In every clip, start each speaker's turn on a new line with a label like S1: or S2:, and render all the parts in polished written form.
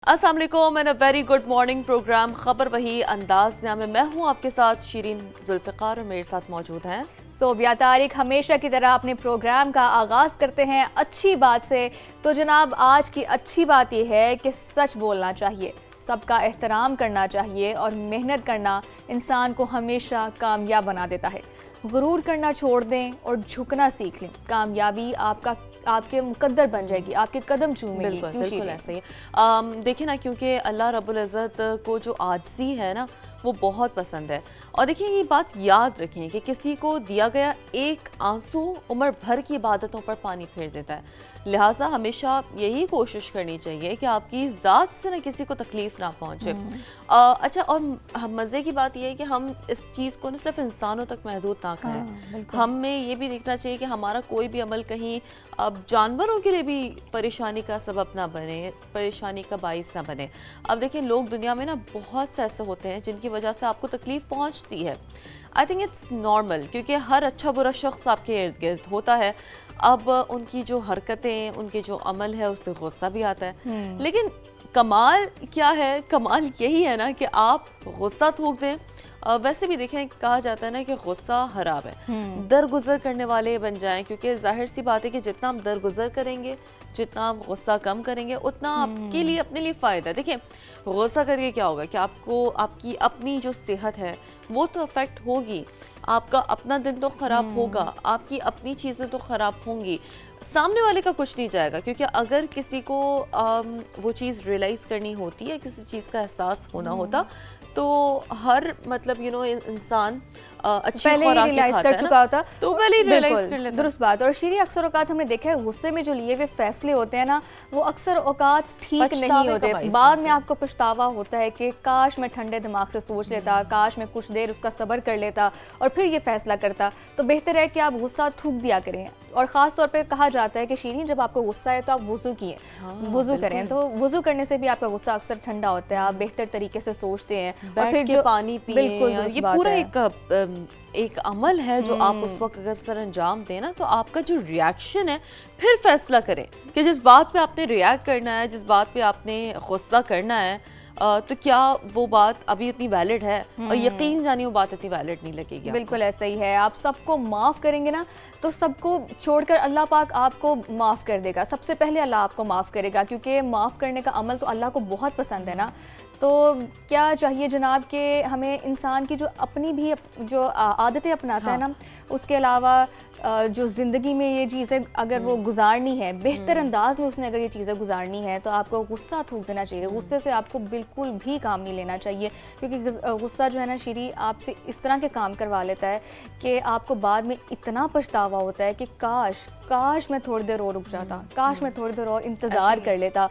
S1: السلام علیکم and a very good morning program خبر وہی انداز میں ہوں آپ کے ساتھ شیرین ذوالفقار اور میرے ساتھ موجود ہیں
S2: صوبیہ طارق. ہمیشہ کی طرح اپنے پروگرام کا آغاز کرتے ہیں اچھی بات سے. تو جناب آج کی اچھی بات یہ ہے کہ سچ بولنا چاہیے, سب کا احترام کرنا چاہیے اور محنت کرنا انسان کو ہمیشہ کامیاب بنا دیتا ہے. غرور کرنا چھوڑ دیں اور جھکنا سیکھ لیں, کامیابی آپ کے مقدر بن جائے گی, آپ کے قدم چومے گی.
S1: بالکل ایسے ہی دیکھیں نا, کیونکہ اللہ رب العزت کو جو عاجزی ہے نا وہ بہت پسند ہے. اور دیکھیں یہ بات یاد رکھیں کہ کسی کو دیا گیا ایک آنسو عمر بھر کی عبادتوں پر پانی پھیر دیتا ہے. لہٰذا ہمیشہ یہی کوشش کرنی چاہیے کہ آپ کی ذات سے نہ کسی کو تکلیف نہ پہنچے. اچھا, اور مزے کی بات یہ ہے کہ ہم اس چیز کو نہ صرف انسانوں تک محدود نہ کریں, ہمیں یہ بھی دیکھنا چاہیے کہ ہمارا کوئی بھی عمل کہیں اب جانوروں کے لیے بھی پریشانی کا سبب نہ بنے, پریشانی کا باعث نہ بنے. اب دیکھیں لوگ دنیا میں نا بہت سے ایسے ہوتے ہیں جن کی وجہ سے آپ کو تکلیف پہنچتی ہے. آئی تھنک اٹس نارمل, کیونکہ ہر اچھا برا شخص آپ کے ارد گرد ہوتا ہے. اب ان کی جو حرکتیں, ان کے جو عمل ہے اس سے غصہ بھی آتا ہے. لیکن کمال کیا ہے؟ کمال یہی ہے نا کہ آپ غصہ تھوک دیں. ویسے بھی دیکھیں کہا جاتا ہے نا کہ غصہ حرام ہے, درگزر کرنے والے بن جائیں, کیونکہ ظاہر سی بات ہے کہ جتنا ہم درگزر کریں گے, جتنا آپ غصہ کم کریں گے, اتنا آپ کے لیے اپنے لیے فائدہ ہے. دیکھیں غصہ کر کے کیا ہوگا کہ آپ کی اپنی جو صحت ہے وہ تو افیکٹ ہوگی, آپ کا اپنا دن تو خراب ہوگا, آپ کی اپنی چیزیں تو خراب ہوں گی, سامنے والے کا کچھ نہیں جائے گا. کیونکہ اگر کسی کو وہ چیز ریئلائز کرنی ہوتی ہے, کسی چیز کا احساس ہونا ہوتا, تو ہر مطلب انسان اچھی خوراک کھاتا ہے نا, تو پہلے ہی ریئلائز کر لیتا.
S2: درست بات. اور شیری اکثر اوقات ہم نے دیکھا ہے غصے میں جو لیے ہوئے فیصلے ہوتے ہیں نا وہ اکثر اوقات ٹھیک نہیں ہوتے. بعد میں آپ کو پچھتاوا ہوتا ہے کہ کاش میں ٹھنڈے دماغ سے سوچ لیتا, کاش میں کچھ دیر اس کا صبر کر لیتا اور پھر یہ فیصلہ کرتا. تو بہتر ہے کہ آپ غصہ تھوک دیا کریں. اور خاص طور پہ کہا جاتا ہے کہ شیرین جب آپ کو غصہ ہے تو آپ وضو کیے, وضو کریں. تو وضو کرنے سے بھی آپ کا غصہ اکثر ٹھنڈا ہوتا ہے, آپ بہتر طریقے سے سوچتے ہیں اور پھر جو
S1: پانی پییں. یہ پورا ایک عمل ہے جو آپ اس وقت اگر سر انجام دیں نا, تو آپ کا جو ریاکشن ہے پھر فیصلہ کریں کہ جس بات پہ آپ نے ریاکٹ کرنا ہے, جس بات پہ آپ نے غصہ کرنا ہے, تو کیا وہ بات ابھی اتنی ویلڈ ہے, اور یقین جانی وہ بات اتنی ویلڈ نہیں لگے گی.
S2: بالکل ایسا ہی ہے. آپ سب کو معاف کریں گے نا تو سب کو چھوڑ کر اللہ پاک آپ کو معاف کر دے گا. سب سے پہلے اللہ آپ کو معاف کرے گا, کیونکہ معاف کرنے کا عمل تو اللہ کو بہت پسند ہے نا. تو کیا چاہیے جناب کہ ہمیں انسان کی جو اپنی بھی جو عادتیں اپناتا ہے نا, اس کے علاوہ جو زندگی میں یہ چیزیں اگر وہ گزارنی ہے, بہتر انداز میں اس نے اگر یہ چیزیں گزارنی ہے, تو آپ کو غصہ تھوک دینا چاہیے. غصے سے آپ کو بالکل بھی کام نہیں لینا چاہیے, کیونکہ غصہ جو ہے نا شیری آپ سے اس طرح کے کام کروا لیتا ہے کہ آپ کو بعد میں اتنا پچھتاوا ہوتا ہے کہ کاش میں تھوڑی دیر اور رک جاتا, کاش میں تھوڑی دیر اور انتظار کر لیتا.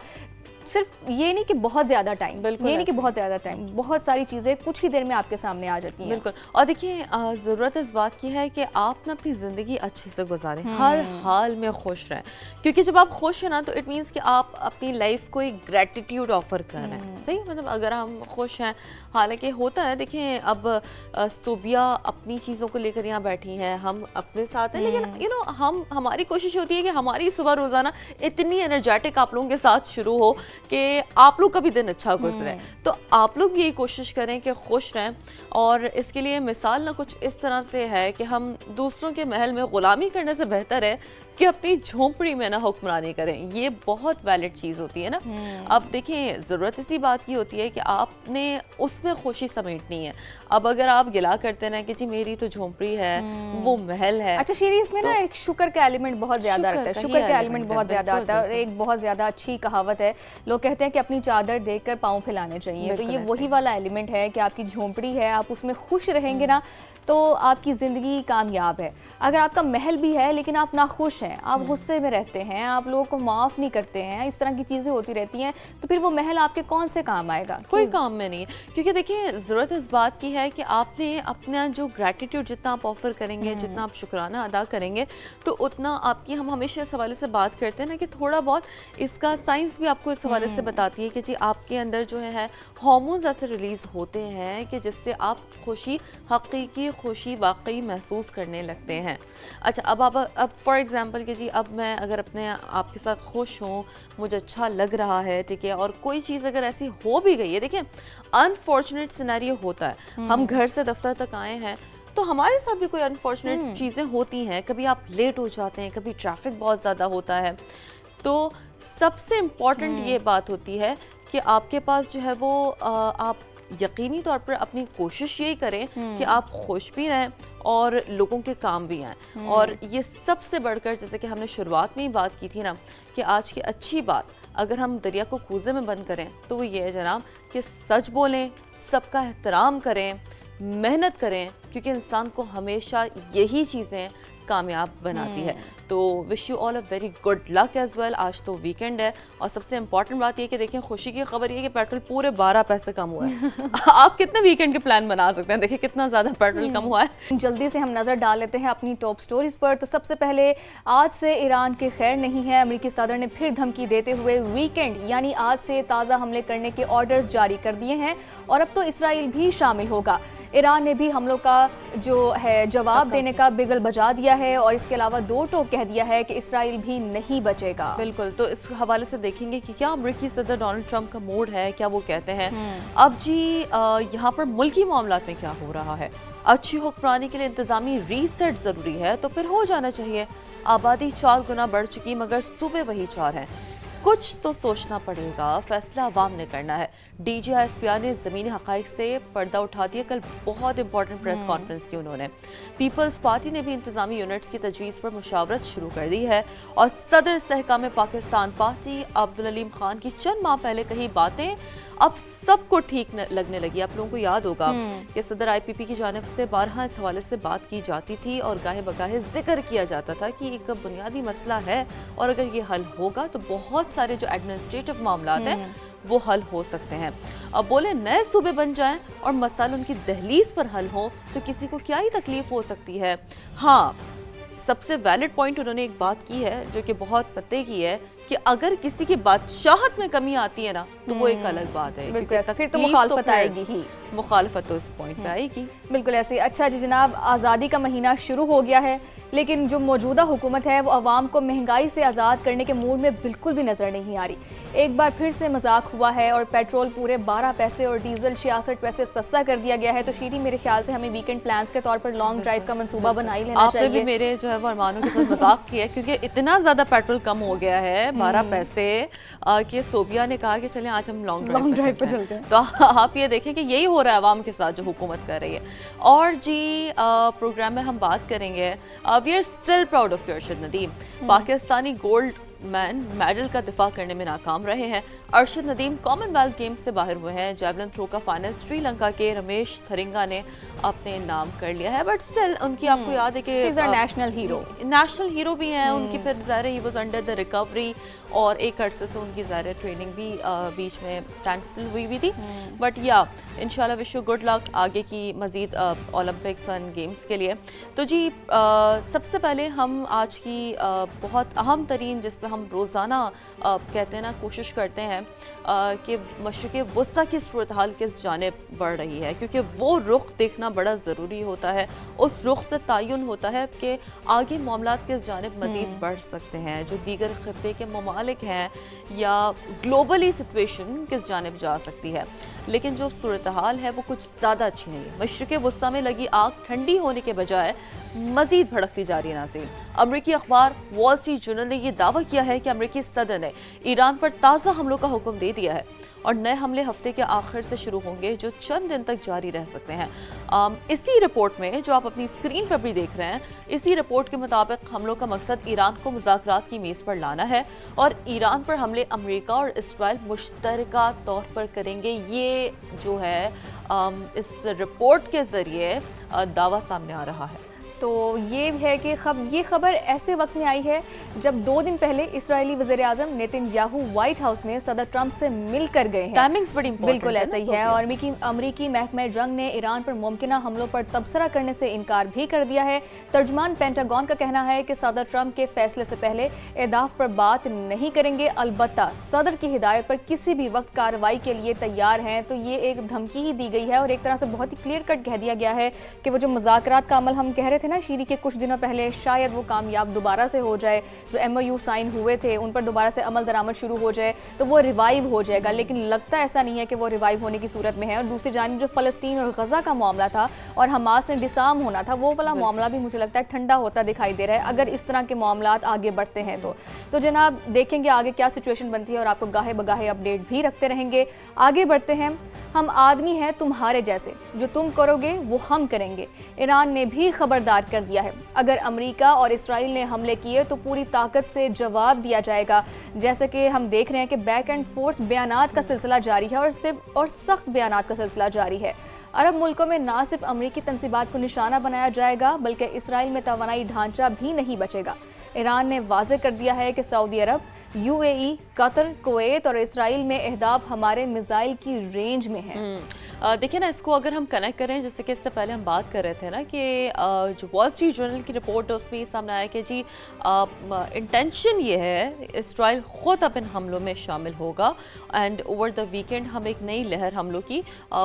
S2: صرف یہ نہیں کہ بہت زیادہ ٹائم, یہ نہیں کہ بہت زیادہ ٹائم, بہت ساری چیزیں کچھ ہی دیر میں آپ کے سامنے آ جاتی ہیں.
S1: بالکل. اور دیکھیں ضرورت اس بات کی ہے کہ آپ نا اپنی زندگی اچھے سے گزاریں, ہر حال میں خوش رہیں, کیونکہ جب آپ خوش ہیں نا تو اٹ مینس کہ آپ اپنی لائف کو ایک گریٹیٹیوڈ آفر کر رہے ہیں. صحیح, مطلب اگر ہم خوش ہیں, حالانکہ ہوتا ہے دیکھیں اب صوبیہ اپنی چیزوں کو لے کر یہاں بیٹھی ہیں, ہم اپنے ساتھ ہیں, لیکن ہماری کوشش ہوتی ہے کہ ہماری صبح روزانہ اتنی انرجیٹک آپ لوگوں کے ساتھ شروع ہو کہ آپ لوگ کا بھی دن اچھا گزرے. تو آپ لوگ یہی کوشش کریں کہ خوش رہیں, اور اس کے لیے مثال نہ کچھ اس طرح سے ہے کہ ہم دوسروں کے محل میں غلامی کرنے سے بہتر ہے کہ اپنی جھونپڑی میں نہ حکمرانی کریں. یہ بہت ویلڈ چیز ہوتی ہے نا. اب دیکھیں ضرورت اسی بات کی ہوتی ہے کہ آپ نے اس میں خوشی سمیٹنی ہے. اب اگر آپ گلا کرتے ہیں کہ جی میری تو جھونپڑی ہے, وہ محل ہے.
S2: اچھا شیری, اس میں نا ایک شکر کا ایلیمنٹ بہت زیادہ رہتا ہے, شکر کا ایلیمنٹ بہت زیادہ آتا ہے. اور ایک بہت زیادہ اچھی کہاوت ہے, لوگ کہتے ہیں کہ اپنی چادر دیکھ کر پاؤں پھیلانے چاہیے. تو یہ وہی والا ایلیمنٹ ہے کہ آپ کی جھونپڑی ہے, آپ اس میں خوش رہیں گے نا تو آپ کی زندگی کامیاب ہے. اگر آپ کا محل بھی ہے لیکن آپ ناخوش ہیں, آپ غصے میں رہتے ہیں, آپ لوگوں کو معاف نہیں کرتے ہیں, اس طرح کی چیزیں ہوتی رہتی ہیں, تو پھر وہ محل آپ کے کون سے کام آئے گا؟
S1: کوئی کام میں نہیں ہے. کیونکہ دیکھیں ضرورت اس بات کی ہے کہ آپ نے اپنا جو گریٹیٹیوڈ جتنا آپ آفر کریں گے, جتنا آپ شکرانہ ادا کریں گے, تو اتنا آپ کی, ہم ہمیشہ اس حوالے سے بات کرتے ہیں نا کہ تھوڑا بہت اس کا سائنس بھی آپ کو اس حوالے سے بتاتی ہے کہ جی آپ کے اندر جو ہے ہارمونز ایسے ریلیز ہوتے ہیں کہ جس سے آپ خوشی, حقیقی خوشی واقعی محسوس کرنے لگتے ہیں. اچھا اب فار ایگزامپل ایگزامپل کہ جی اب میں اگر اپنے آپ کے ساتھ خوش ہوں, مجھے اچھا لگ رہا ہے, ٹھیک ہے, اور کوئی چیز اگر ایسی ہو بھی گئی ہے, دیکھیں انفارچونیٹ سینیریو ہوتا ہے, ہم گھر سے دفتر تک آئے ہیں تو ہمارے ساتھ بھی کوئی انفارچونیٹ چیزیں ہوتی ہیں, کبھی آپ لیٹ ہو جاتے ہیں, کبھی ٹریفک بہت زیادہ ہوتا ہے. تو سب سے امپورٹنٹ یہ بات ہوتی ہے کہ آپ کے پاس جو ہے وہ آپ یقینی طور پر اپنی کوشش یہی کریں کہ آپ خوش بھی رہیں اور لوگوں کے کام بھی آئیں. اور یہ سب سے بڑھ کر, جیسے کہ ہم نے شروعات میں ہی بات کی تھی نا, کہ آج کی اچھی بات اگر ہم دریا کو کوزے میں بند کریں تو وہ یہ ہے جناب کہ سچ بولیں, سب کا احترام کریں, محنت کریں, کیونکہ انسان کو ہمیشہ یہی چیزیں کامیاب بناتی ہے. تو wish you all a very good luck as well. آج تو ویکینڈ ہے اور سب سے امپورٹنٹ بات یہ کہ دیکھیں خوشی کی خبر یہ ہے کہ پیٹرول پورے 12 پیسے کم ہوا ہے. آپ کتنے ویکینڈ کے پلان بنا سکتے ہیں, دیکھیں کتنا زیادہ پیٹرول کم ہوا ہے.
S2: جلدی سے ہم نظر ڈال لیتے ہیں اپنی ٹاپ سٹوریز پر. تو سب سے پہلے آج سے ایران کی خیر نہیں ہے. امریکی صدر نے پھر دھمکی دیتے ہوئے ویکینڈ یعنی آج سے تازہ حملے کرنے کے آرڈرز جاری کر دیے ہیں اور اب تو اسرائیل بھی شامل ہوگا. ایران نے بھی حملوں کا جو ہے جواب دینے کا بگل بجا دیا ہے اور اس کے علاوہ دو ٹوک کہہ دیا ہے کہ اسرائیل بھی نہیں بچے گا.
S1: بالکل, تو اس حوالے سے دیکھیں گے کہ کیا امریکی صدر ڈونلڈ ٹرمپ کا موڈ ہے, کیا وہ کہتے ہیں. اب جی یہاں پر ملکی معاملات میں کیا ہو رہا ہے. اچھی حکمرانی کے لیے انتظامی ری سیٹ ضروری ہے, تو پھر ہو جانا چاہیے. آبادی 4 گنا بڑھ چکی مگر صوبے وہی 4 ہیں. کچھ تو سوچنا پڑے گا, فیصلہ عوام نے کرنا ہے. D G S P R نے زمینی حقائق سے پردہ اٹھا دیا. کل بہت امپورٹنٹ پریس کانفرنس کی انہوں نے. پیپلز پارٹی نے بھی انتظامی یونٹس کی تجویز پر مشاورت شروع کر دی ہے اور صدر استحکام پاکستان پارٹی عبدالعلیم خان کی چند ماہ پہلے کہی باتیں اب سب کو ٹھیک لگنے لگی. آپ لوگوں کو یاد ہوگا کہ صدر آئی پی پی کی جانب سے بارہا اس حوالے سے بات کی جاتی تھی اور گاہے بگاہے ذکر کیا جاتا تھا کہ ایک بنیادی مسئلہ ہے اور اگر یہ حل ہوگا تو بہت سارے جو ایڈمنسٹریٹو معاملات ہیں وہ حل ہو سکتے ہیں. اب بولے نئے صوبے بن جائیں اور مسائل ان کی دہلیز پر حل ہوں تو کسی کو کیا ہی تکلیف ہو سکتی ہے. ہاں, سب سے ویلڈ پوائنٹ انہوں نے ایک بات کی ہے جو کہ بہت پتے کی ہے کہ اگر کسی کی بادشاہت میں کمی آتی ہے نا تو وہ ایک الگ بات ہے.
S2: پھر تو مخالفت آئے گی ہی.
S1: مخالفت تو اس پوائنٹ پہ آئے گی.
S2: بالکل ایسے. اچھا جی جناب, آزادی کا مہینہ شروع ہو گیا ہے لیکن جو موجودہ حکومت ہے وہ عوام کو مہنگائی سے آزاد کرنے کے موڈ میں بالکل بھی نظر نہیں آ رہی. ایک بار پھر سے مذاق ہوا ہے اور پیٹرول پورے 12 پیسے اور ڈیزل 66 پیسے سستا کر دیا گیا ہے. تو شیری میرے خیال سے ہمیں ویکنڈ پلانز کے طور پر لانگ ڈرائیو کا منصوبہ بنا ہی لینا چاہیے.
S1: آپ نے بھی میرے جو ہے وہ ارمانوں کے ساتھ مذاق کیا ہے کیونکہ اتنا زیادہ پیٹرول کم ہو گیا ہے 12 پیسے کہ صوبیہ نے کہا کہ چلیں آج ہم لانگ ڈرائیو پر چلتے ہیں. تو آپ یہ دیکھیں کہ یہی ہو رہا ہے عوام کے ساتھ جو حکومت کر رہی ہے. اور جی پروگرام میں ہم بات کریں گے, we are still proud of you Arshad Nadeem. Pakistani gold man medal کا دفاع کرنے میں ناکام رہے ہیں. Arshad Nadeem Commonwealth Games سے باہر ہوئے ہیں. جیولن تھرو کا فائنل سری لنکا کے رمیش تھرنگا نے اپنے نام کر لیا ہے, بٹ اسٹل ان کی آپ کو یاد ہے کہ
S2: نیشنل
S1: ہیرو بھی ہیں ان کی. پھر ظاہر he was under the recovery اور ایک عرصے سے ان کی ظاہر ٹریننگ بھی بیچ میں اسٹینڈ اسٹل ہوئی تھی. بٹ یا انشاءاللہ وش یو گڈ لک آگے کی مزید اولمپکس اینڈ گیمز کے لیے. تو جی سب سے پہلے ہم آج کی بہت اہم ترین, جس پہ ہم روزانہ کہتے ہیں نا کوشش کرتے ہیں کہ مشرق وسطیٰ کی صورتحال کس جانب بڑھ رہی ہے, کیونکہ وہ رخ دیکھنا بڑا ضروری ہوتا ہے. اس رخ سے تعین ہوتا ہے کہ آگے معاملات کس جانب مزید بڑھ سکتے ہیں, جو دیگر خطے کے ممالک ہیں یا گلوبلی سچویشن کس جانب جا سکتی ہے. لیکن جو صورتحال ہے وہ کچھ زیادہ اچھی نہیں ہے. مشرق وسطیٰ میں لگی آگ ٹھنڈی ہونے کے بجائے مزید بھڑکتی جا رہی ہے. ناظرین, امریکی اخبار وال اسٹریٹ جرنل نے یہ دعویٰ کیا ہے کہ امریکی صدر نے ایران پر تازہ حملوں کا حکم دے دیا ہے اور نئے حملے ہفتے کے آخر سے شروع ہوں گے جو چند دن تک جاری رہ سکتے ہیں. اسی رپورٹ میں جو آپ اپنی اسکرین پر بھی دیکھ رہے ہیں, اسی رپورٹ کے مطابق حملوں کا مقصد ایران کو مذاکرات کی میز پر لانا ہے اور ایران پر حملے امریکہ اور اسرائیل مشترکہ طور پر کریں گے. یہ جو ہے اس رپورٹ کے ذریعے دعویٰ سامنے آ رہا ہے.
S2: تو یہ ہے کہ یہ خبر ایسے وقت میں آئی ہے جب 2 دن پہلے اسرائیلی وزیر اعظم نیتن یاہو وائٹ ہاؤس میں صدر ٹرمپ سے مل کر گئے ہیں.
S1: ٹائمنگز بڑی امپورٹنٹ
S2: بالکل ایسا ہی ہے. اور امریکی محکمہ جنگ نے ایران پر ممکنہ حملوں پر تبصرہ کرنے سے انکار بھی کر دیا ہے. ترجمان پینٹاگون کا کہنا ہے کہ صدر ٹرمپ کے فیصلے سے پہلے اہداف پر بات نہیں کریں گے, البتہ صدر کی ہدایت پر کسی بھی وقت کارروائی کے لیے تیار ہیں. تو یہ ایک دھمکی ہی دی گئی ہے اور ایک طرح سے بہت ہی کلیئر کٹ کہہ دیا گیا ہے کہ وہ جو مذاکرات کا عمل ہم کہہ رہے تھے نا شیری کے کچھ دنوں پہلے شاید وہ کامیاب دوبارہ سے ہو جائے, جو MOU سائن ہوئے تھے ان پر دوبارہ سے عمل درآمد شروع ہو جائے تو وہ ریوائیو ہو جائے گا, لیکن لگتا ایسا نہیں ہے کہ وہ ریوائیو ہونے کی صورت میں ہے. اور دوسری جانب جو فلسطین اور غزہ کا معاملہ تھا اور حماس نے ڈسارم ہونا تھا, وہ والا معاملہ بھی مجھے لگتا ہے ٹھنڈا ہوتا دکھائی دے رہا ہے اگر اس طرح کے معاملات آگے بڑھتے ہیں تو جناب دیکھیں گے آگے کیا سچویشن بنتی ہے اور آپ کو گاہے بگاہے اپڈیٹ بھی رکھتے رہیں گے. آگے بڑھتے ہیں. ہم آدمی ہیں تمہارے جیسے, جو تم کرو گے وہ ہم کریں گے. ایران نے بھی خبردار کر دیا ہے, اگر امریکہ اور اسرائیل نے حملے کیے تو پوری طاقت سے جواب دیا جائے گا. جیسے کہ ہم دیکھ رہے ہیں کہ بیک اینڈ فورتھ بیانات کا سلسلہ جاری ہے اور سخت بیانات کا سلسلہ جاری ہے. عرب ملکوں میں نہ صرف امریکی تنصیبات کو نشانہ بنایا جائے گا بلکہ اسرائیل میں توانائی ڈھانچہ بھی نہیں بچے گا. ایران نے واضح کر دیا ہے کہ سعودی عرب, UAE, قطر, کویت اور اسرائیل میں اہداف ہمارے میزائل کی رینج میں ہیں.
S1: دیکھیں نا, اس کو اگر ہم کنیکٹ کریں, جیسے کہ اس سے پہلے ہم بات کر رہے تھے نا کہ جو وال اسٹریٹ جرنل کی رپورٹ ہے اس میں یہ سامنے آیا کہ جی انٹینشن یہ ہے اسرائیل خود اب ان حملوں میں شامل ہوگا اینڈ اوور دا ویکینڈ ہم ایک نئی لہر حملوں کی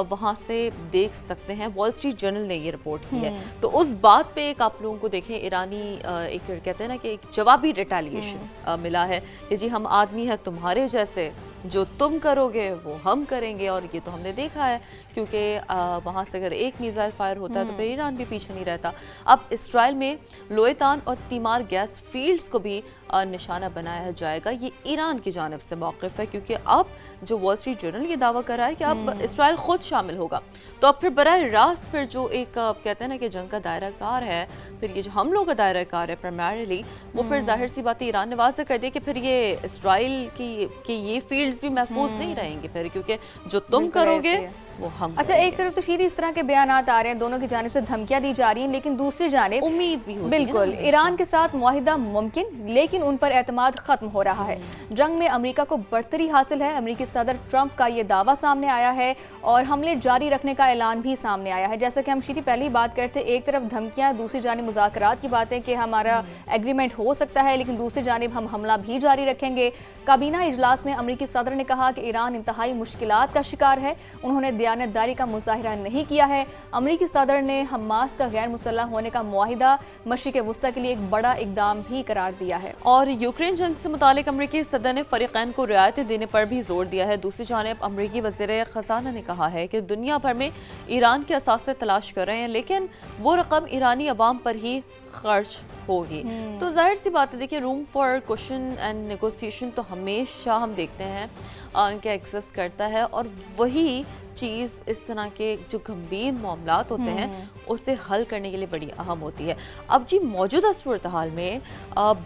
S1: وہاں سے دیکھ سکتے ہیں. وال اسٹریٹ جرنل نے یہ رپورٹ کی ہے. تو اس بات پہ ایک آپ لوگوں کو دیکھیں ایرانی ایک کہتے ہیں نا کہ ایک جوابی ریٹیلیشن ملا ہے کہ جی ہم آدمی ہیں تمہارے جیسے, جو تم کرو گے وہ ہم کریں گے. اور یہ تو ہم نے دیکھا ہے کیونکہ وہاں سے اگر ایک میزائل فائر ہوتا ہے تو پھر ایران بھی پیچھے نہیں رہتا. اب اسرائیل میں لویتان اور تیمار گیس فیلڈز کو بھی نشانہ بنایا جائے گا. یہ ایران کی جانب سے موقف ہے کیونکہ اب جو وال اسٹریٹ جرنل یہ دعویٰ کر رہا ہے کہ اب اسرائیل خود شامل ہوگا, تو اب پھر براہ راست پھر جو ایک کہتے ہیں نا کہ جنگ کا دائرہ کار ہے, پھر یہ جو حملوں کا دائرہ کار ہے پرائمریلی, وہ پھر ظاہر سی بات ہے ایران نے واضح کر دیا کہ پھر یہ اسرائیل کی یہ فیلڈز بھی محفوظ نہیں رہیں گے پھر, کیونکہ جو تم کرو گے وہ ہم.
S2: اچھا, ایک طرف تو شیری اس طرح کے بیانات آ رہے ہیں, دونوں کی جانب سے دھمکیاں دی جا رہی ہیں, لیکن دوسری جانب
S1: امید بھی ہوتی ہے
S2: بالکل ایران کے ساتھ معاہدہ ممکن, لیکن ان پر اعتماد ختم ہو رہا ہے. جنگ میں امریکہ کو برتری حاصل ہے. امریکی صدر ٹرمپ کا یہ دعویٰ سامنے آیا ہے اور حملے جاری رکھنے کا اعلان بھی سامنے آیا ہے. جیسا کہ ہم شیری پہلی بات کرتے, ایک طرف دھمکیاں, دوسری جانب مذاکرات کی باتیں کہ ہمارا ایگریمنٹ ہو سکتا ہے, لیکن دوسری جانب ہم حملہ بھی جاری رکھیں گے. کابینہ اجلاس میں امریکی صدر نے کہا کہ ایران انتہائی مشکلات کا شکار ہے. انہوں نے دیانتداری کا مظاہرہ نہیں کیا ہے. امریکی صدر نے حماس کا غیر مسلح ہونے کا معاہدہ مشرق وسطی کے لیے ایک بڑا اقدام بھی قرار دیا ہے.
S1: اور یوکرین جنگ سے متعلق امریکی صدر نے فریقین کو رعایتیں دینے پر بھی زور دیا ہے. دوسری جانب امریکی وزیر خزانہ نے کہا ہے کہ دنیا بھر میں ایران کے اثاثے تلاش کر رہے ہیں, لیکن وہ رقم ایرانی عوام پر ہی خرچ ہوگی. تو ظاہر سی بات ہے, دیکھیں room for cushion and negotiation تو ہمیشہ ہم دیکھتے ہیں کہ ایگزسٹ کرتا ہے, اور وہی چیز اس طرح کے جو گمبھیر معاملات ہوتے ہیں اسے حل کرنے کے لیے بڑی اہم ہوتی ہے. اب جی موجودہ صورتحال میں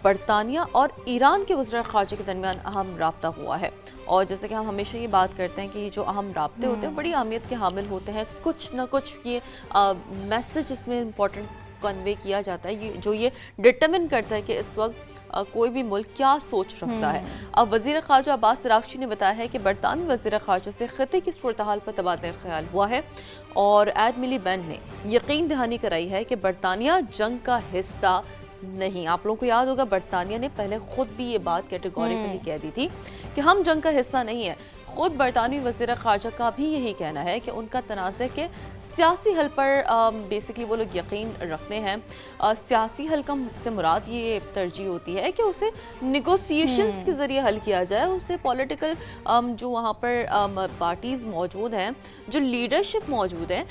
S1: برطانیہ اور ایران کے وزراء خارجہ کے درمیان اہم رابطہ ہوا ہے, اور جیسے کہ ہم ہمیشہ یہ بات کرتے ہیں کہ یہ جو اہم رابطے ہوتے ہیں بڑی اہمیت کے حامل ہوتے ہیں. کچھ نہ کچھ یہ میسج اس میں امپورٹنٹ کنوے کیا جاتا ہے جو یہ ڈٹرمن کرتا ہے کہ اس وقت کوئی بھی ملک کیا سوچ رکھتا ہے. اب وزیر خارجہ عباس عراقچی نے بتایا ہے کہ برطانوی وزیر خارجہ سے خطے کی صورتحال پر تبادلہ خیال ہوا ہے, اور ایڈ ملی بینڈ نے یقین دہانی کرائی ہے کہ برطانیہ جنگ کا حصہ نہیں. آپ لوگوں کو یاد ہوگا برطانیہ نے پہلے خود بھی یہ بات کیٹیگوریکلی کہہ دی تھی کہ ہم جنگ کا حصہ نہیں ہے. خود برطانوی وزیر خارجہ کا بھی یہی کہنا ہے کہ ان کا تنازع کے سیاسی حل پر بیسکلی وہ لوگ یقین رکھتے ہیں. سیاسی حل کا سے مراد یہ ترجیح ہوتی ہے کہ اسے نیگوسیشنز کے ذریعے حل کیا جائے, اسے پولیٹیکل جو وہاں پر پارٹیز موجود ہیں, جو لیڈرشپ موجود ہیں,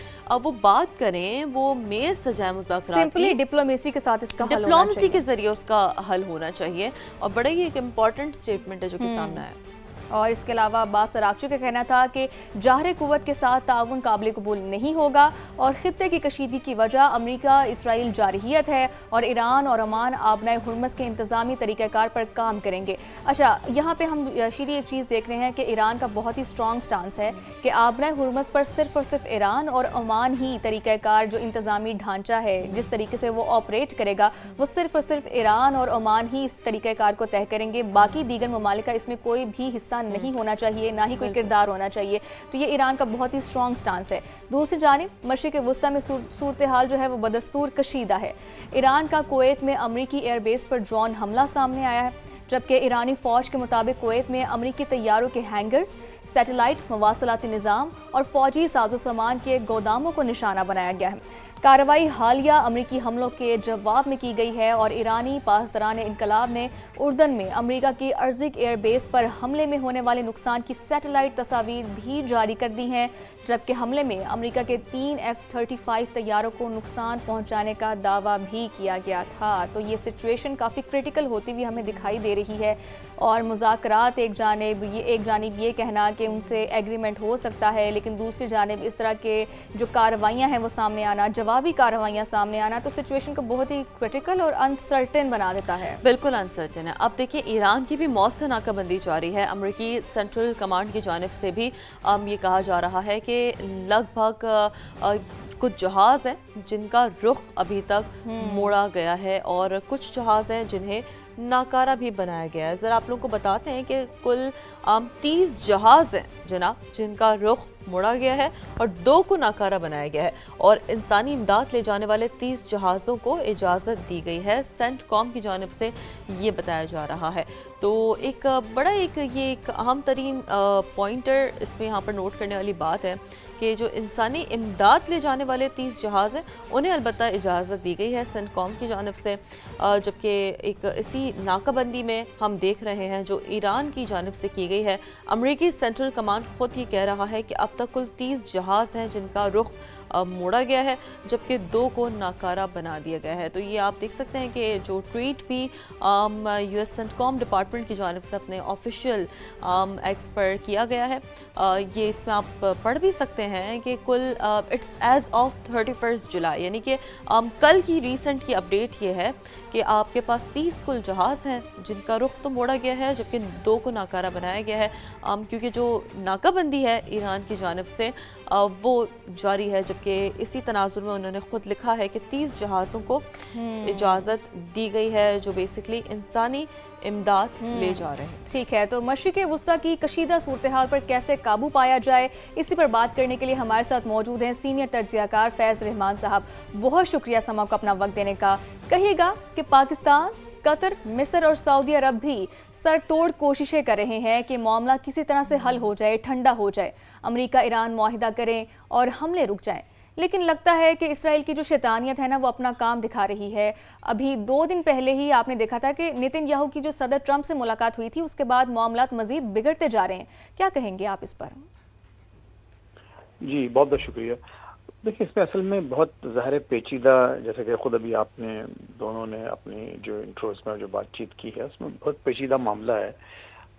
S1: وہ بات کریں, وہ میز سجائیں مذاکرات,
S2: سمپلی ڈپلومیسی کے ساتھ اس کا حل ہونا
S1: ڈپلومیسی
S2: چاہیے,
S1: کے ذریعے اس کا حل ہونا چاہیے. اور بڑا ہی ایک امپورٹنٹ اسٹیٹمنٹ ہے جو کہ سامنے آیا.
S2: اور اس کے علاوہ عباس عراقچی کا کہنا تھا کہ جوہر قوت کے ساتھ تعاون قابل قبول نہیں ہوگا, اور خطے کی کشیدگی کی وجہ امریکہ اسرائیل جارحیت ہے, اور ایران اور عمان آبنائے ہرمز کے انتظامی طریقہ کار پر کام کریں گے. اچھا, یہاں پہ ہم شیری ایک چیز دیکھ رہے ہیں کہ ایران کا بہت ہی اسٹرانگ سٹانس ہے کہ آبنائے ہرمز پر صرف اور صرف ایران اور عمان ہی طریقہ کار, جو انتظامی ڈھانچہ ہے, جس طریقے سے وہ آپریٹ کرے گا, وہ صرف اور صرف ایران اور عمان ہی اس طریقہ کار کو طے کریں گے. باقی دیگر ممالک کا اس میں کوئی بھی حصہ نہیں ہونا چاہیے, نہ ہی کوئی کردار ہونا چاہیے. تو یہ ایران کا بہت ہی اسٹرانگ سٹانس ہے. دوسری جانب مشرق وسطی میں صورتحال جو ہے وہ بدستور کشیدہ ہے. ایران کا کویت میں امریکی ایئر بیس پر ڈرون حملہ سامنے آیا ہے, جبکہ ایرانی فوج کے مطابق کویت میں امریکی طیاروں کے ہینگرز, سیٹلائٹ مواصلاتی نظام اور فوجی ساز و سامان کے گوداموں کو نشانہ بنایا گیا ہے. कार्रवाई हालिया अमरीकी हमलों के जवाब में की गई है और ईरानी पासदारान इंकलाब ने उर्दन में अमरीका की अर्जिक एयर बेस पर हमले में होने वाले नुकसान की सैटेलाइट तस्वीर भी जारी कर दी हैं, जबकि हमले में अमरीका के 3 F-35 तैयारों को नुकसान पहुंचाने का दावा भी किया गया था। तो ये सिचुएशन काफ़ी क्रिटिकल होती हुई हमें दिखाई दे रही है और मुज़ाकरात एक जानिब ये कहना कि उनसे एग्रीमेंट हो सकता है, लेकिन दूसरी जानिब इस तरह के जो कार्रवाइयाँ हैं वो सामने आना, जवाबी कार्रवाइयाँ सामने आना, तो सिचुएशन को बहुत ही क्रिटिकल और अनसर्टेन बना देता है।
S1: बिल्कुल अनसर्टेन है। अब देखिए ईरान की भी मौसम नाकाबंदी जारी है। अमरीकी सेंट्रल कमांड की जानिब से भी ये कहा जा रहा है कि लगभग कुछ जहाज़ हैं जिनका रुख अभी तक मोड़ा गया है और कुछ जहाज़ हैं जिन्हें नाकारा भी बनाया गया है। ज़रा आप लोगों को बताते हैं कि कुल 30 जहाज़ हैं जनाब जिनका रुख मोड़ा गया है और 2 को नाकारा बनाया गया है और इंसानी इमदाद ले जाने वाले 30 जहाज़ों को इजाज़त दी गई है। सेंटकॉम की जानिब से ये बताया जा रहा है। तो एक बड़ा ये एक अहम तरीन पॉइंटर इसमें यहाँ पर नोट करने वाली बात है कि जो इंसानी इमदाद ले जाने वाले 30 जहाज़ हैं उन्हें अलबत्ता इजाज़त दी गई है सेंटकॉम की जानिब से, जबकि एक इसी नाकाबंदी में हम देख रहे हैं जो ईरान की जानिब से की गई है। अमरीकी सेंट्रल कमांड खुद ही कह रहा है कि अब तक कुल 30 जहाज़ हैं जिनका रुख मोड़ा गया है, जबकि 2 को नाकारा बना दिया गया है। तो ये आप देख सकते हैं कि जो ट्वीट भी US सेंटकॉम डिपार्टमेंट की जानिब से अपने ऑफिशियल एक्स पर किया गया है, ये इसमें आप पढ़ भी सकते हैं कि कुल इट्स एज ऑफ 31 जुलाई, यानी कि कल की रीसेंट की अपडेट ये है कि आपके पास 30 कुल जहाज़ हैं जिनका रुख तो मोड़ा गया है, जबकि 2 को नाकारा बनाया गया है, क्योंकि जो नाकाबंदी है ईरान की जानिब से वो जारी है। जबकि इसी तनाजुर में उन्होंने खुद लिखा है कि 30 जहाज़ों को इजाज़त दी गई है जो बेसिकली इंसानी इमदाद ले जा रहे हैं।
S2: ठीक है, तो मशरिक़ वुस्ता की कशीदा सूरत हाल पर कैसे काबू पाया जाए, इसी पर बात करने के लिए हमारे साथ मौजूद हैं सीनियर तज्ज़ियाकार फैज़ रहमान साहब। बहुत शुक्रिया समा को अपना वक्त देने का। कहिएगा कि पाकिस्तान, कतर, मिस्र और सऊदी अरब भी सर तोड़ कोशिशें कर रहे हैं कि मामला किसी तरह से हल हो जाए, ठंडा हो जाए, अमेरिका ईरान मुआहिदा करें और हमले रुक जाएं, लेकिन लगता है कि इसराइल की जो शैतानियत है ना वो अपना काम दिखा रही है। अभी 2 दिन पहले ही आपने देखा था कि नेतन्याहू की जो सदर ट्रंप से मुलाकात हुई थी उसके बाद मामलात मजीद बिगड़ते जा रहे हैं। क्या कहेंगे आप इस पर?
S3: जी बहुत बहुत शुक्रिया। देखिए इसमें असल में बहुत ज़ाहिर पेचीदा, जैसे कि खुद अभी आपने दोनों ने अपनी जो इंट्रोस में जो बातचीत की है उसमें बहुत पेचीदा मामला है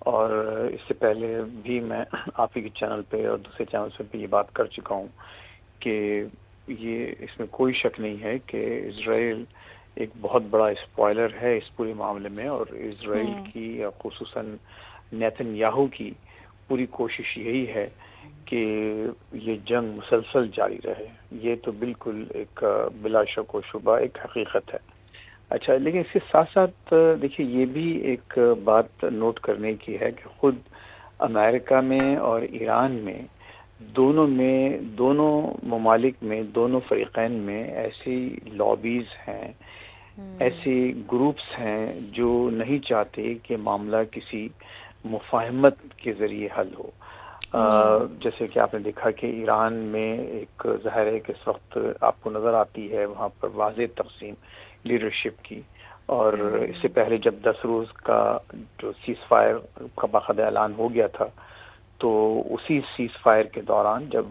S3: और इससे पहले भी मैं आप ही के चैनल पे और दूसरे चैनल पे ये बात कर चुका हूँ कि ये इसमें कोई शक नहीं है कि इजराइल एक बहुत बड़ा स्पॉइलर है इस पूरे मामले में और इजराइल की खुसूसन नेतन्याहू की पूरी कोशिश यही है कि ये जंग मुसलसल जारी रहे। ये तो बिल्कुल एक बिला शक व शुबा एक हकीकत है। अच्छा, लेकिन इसके साथ साथ देखिए ये भी एक बात नोट करने की है कि खुद अमेरिका में और ईरान में दोनों ममालिक में, दोनों फरीक़ैन में ऐसी लॉबीज़ हैं, ऐसे ग्रुप्स हैं जो नहीं चाहते कि मामला किसी मुफाहमत के ज़रिए हल हो। जैसे कि आपने देखा कि ईरान में एक ज़ाहिर है कि इस वक्त आपको नज़र आती है वहाँ पर वाज़ेह तक़सीम लीडरशिप की, और इससे पहले जब 10 रोज़ का जो सीज़ फायर का बाकायदा ऐलान हो गया था तो उसी सीज़ फायर के दौरान जब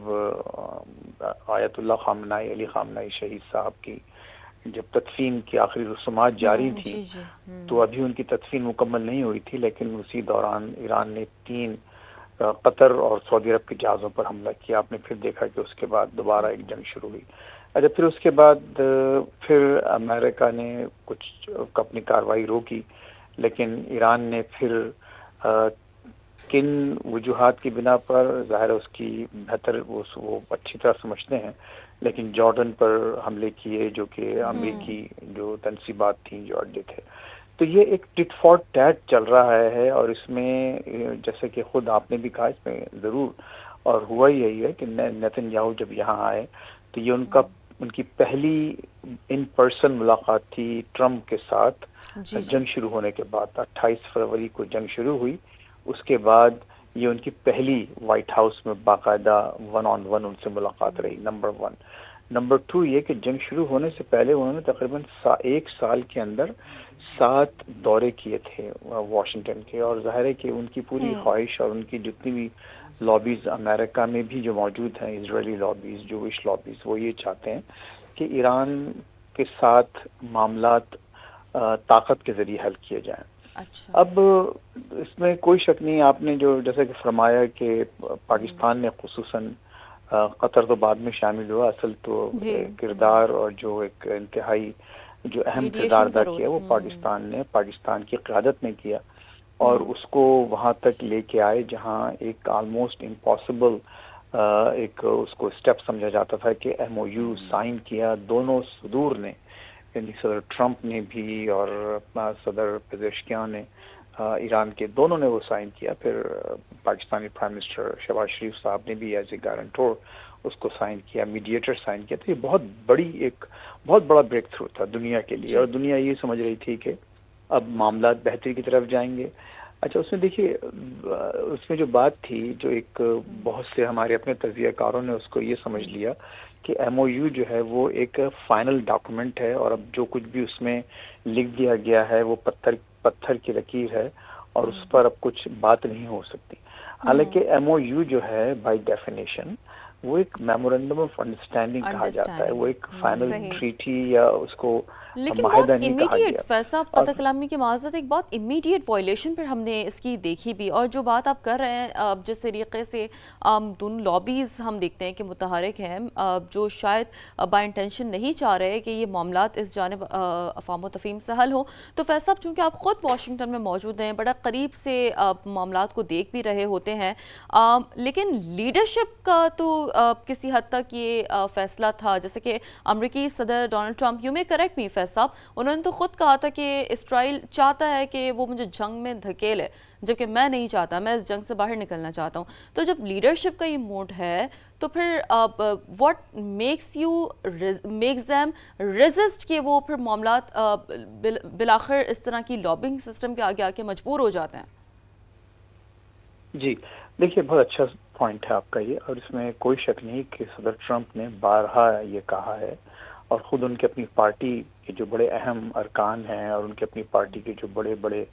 S3: आयतुल्लाह ख़ामनाई, अली ख़ामनाई शहीद साहब की जब तदफीन की आखिरी रस्मात जारी थी तो अभी उनकी तदफीन मुकम्मल नहीं हुई थी, लेकिन उसी दौरान ईरान ने 3 कतर और सऊदी अरब के जहाज़ों पर हमला किया। आपने फिर देखा कि उसके बाद दोबारा एक जंग शुरू हुई। अच्छा, फिर उसके बाद फिर अमेरिका ने कुछ अपनी कार्रवाई रोकी, लेकिन ईरान ने फिर किन वजूहात की बिना पर, ज़ाहिर उसकी बेहतर वो अच्छी तरह समझते हैं, लेकिन जॉर्डन पर हमले किए जो कि अमेरिकी जो तनसीबात थी, जो अड्डे थे। तो ये एक टिट फॉर टैट चल रहा है और इसमें जैसे कि खुद आपने भी कहा इसमें ज़रूर और हुआ यही है कि नेतन्याहू जब यहाँ आए तो ये उनकी पहली इन पर्सन मुलाकात थी ट्रम्प के साथ जंग शुरू होने के बाद। 28 फरवरी को जंग शुरू हुई, उसके बाद ये उनकी पहली वाइट हाउस में बाकायदा 1-on-1 उनसे मुलाकात रही, नंबर 1। نمبر 2 یہ کہ جنگ شروع ہونے سے پہلے انہوں نے تقریباً 1 سال کے اندر 7 دورے کیے تھے واشنگٹن کے، اور ظاہر ہے کہ ان کی پوری خواہش اور ان کی جتنی بھی لابیز امریکہ میں بھی جو موجود ہیں، اسرائیلی لابیز، جوش لابیز، وہ یہ چاہتے ہیں کہ ایران کے ساتھ معاملات طاقت کے ذریعے حل کیے جائیں۔
S1: اچھا،
S3: اب اس میں کوئی شک نہیں، آپ نے جو جیسا کہ فرمایا کہ پاکستان نے خصوصاً قطر تو بعد میں شامل ہوا، اصل تو
S2: جی
S3: کردار اور جو ایک انتہائی جو اہم کردار
S1: میڈیشن کا
S3: ادا
S1: رول،
S3: کیا وہ پاکستان نے، پاکستان کی قیادت نے کیا، اور اس کو وہاں تک لے کے آئے جہاں ایک آلموسٹ امپاسبل ایک اس کو اسٹیپ سمجھا جاتا تھا کہ ایم او یو سائن کیا دونوں صدور نے، یعنی صدر ٹرمپ نے بھی اور صدر پزیشکیان نے، ایران کے دونوں نے وہ سائن کیا، پھر پاکستانی پرائم منسٹر شہباز شریف صاحب نے بھی ایز اے گارنٹور اس کو سائن کیا، میڈیٹر سائن کیا۔ تو یہ بہت بڑا بریک تھرو تھا دنیا کے لیے، اور دنیا یہ سمجھ رہی تھی کہ اب معاملات بہتری کی طرف جائیں گے۔ اچھا، اس میں دیکھیے، اس میں جو بات تھی، جو ایک بہت سے ہمارے اپنے تجزیہ کاروں نے اس کو یہ سمجھ لیا کہ ایم او یو جو ہے وہ ایک فائنل ڈاکومنٹ ہے، اور اب جو کچھ بھی اس میں لکھ دیا گیا ہے وہ پتھر کی لکیر ہے، اور اس پر اب کچھ بات نہیں ہو سکتی۔ حالانکہ ایم او یو جو ہے بائی ڈیفینیشن وہ ایک میمورینڈم آف انڈرسٹینڈنگ کہا جاتا ہے، وہ ایک فائنل ٹریٹی یا اس کو
S1: لیکن
S3: معاہدہ
S1: بہت
S3: نہیں کہا
S1: امیڈیٹ،
S3: گیا۔
S1: فیض صاحب قطع کلامی کی معذرت، ایک بہت امیڈیٹ وائلیشن پھر ہم نے اس کی دیکھی بھی، اور جو بات آپ کر رہے ہیں جس طریقے سے دونوں لابیز ہم دیکھتے ہیں کہ متحرک ہیں، جو شاید بائی انٹینشن نہیں چاہ رہے کہ یہ معاملات اس جانب افہام و تفہیم سے حل ہوں، تو فیض صاحب چونکہ آپ خود واشنگٹن میں موجود ہیں، بڑا قریب سے معاملات کو دیکھ بھی رہے ہوتے ہیں، لیکن لیڈرشپ کا تو کسی حد تک یہ فیصلہ تھا، جیسے کہ امریکی صدر ڈونلڈ ٹرمپ، یو میں کریکٹ می فیض صاحب، انہوں نے تو خود کہا تھا کہ اسرائیل چاہتا ہے کہ وہ مجھے جنگ میں دھکیلے، جبکہ میں نہیں چاہتا، میں اس جنگ سے باہر نکلنا چاہتا ہوں۔ تو جب لیڈرشپ کا یہ موڈ ہے تو پھر واٹ میکس دیم ریزسٹ کہ وہ پھر معاملات بالآخر اس طرح کی لابنگ سسٹم کے آگے آ کے مجبور ہو جاتے ہیں؟
S3: جی دیکھیے، بہت اچھا پوائنٹ ہے آپ کا یہ، اور اس میں کوئی شک نہیں کہ صدر ٹرمپ نے بارہا یہ کہا ہے، اور خود ان کی اپنی پارٹی کے جو بڑے اہم ارکان ہیں اور ان کی اپنی پارٹی کے جو بڑے بڑے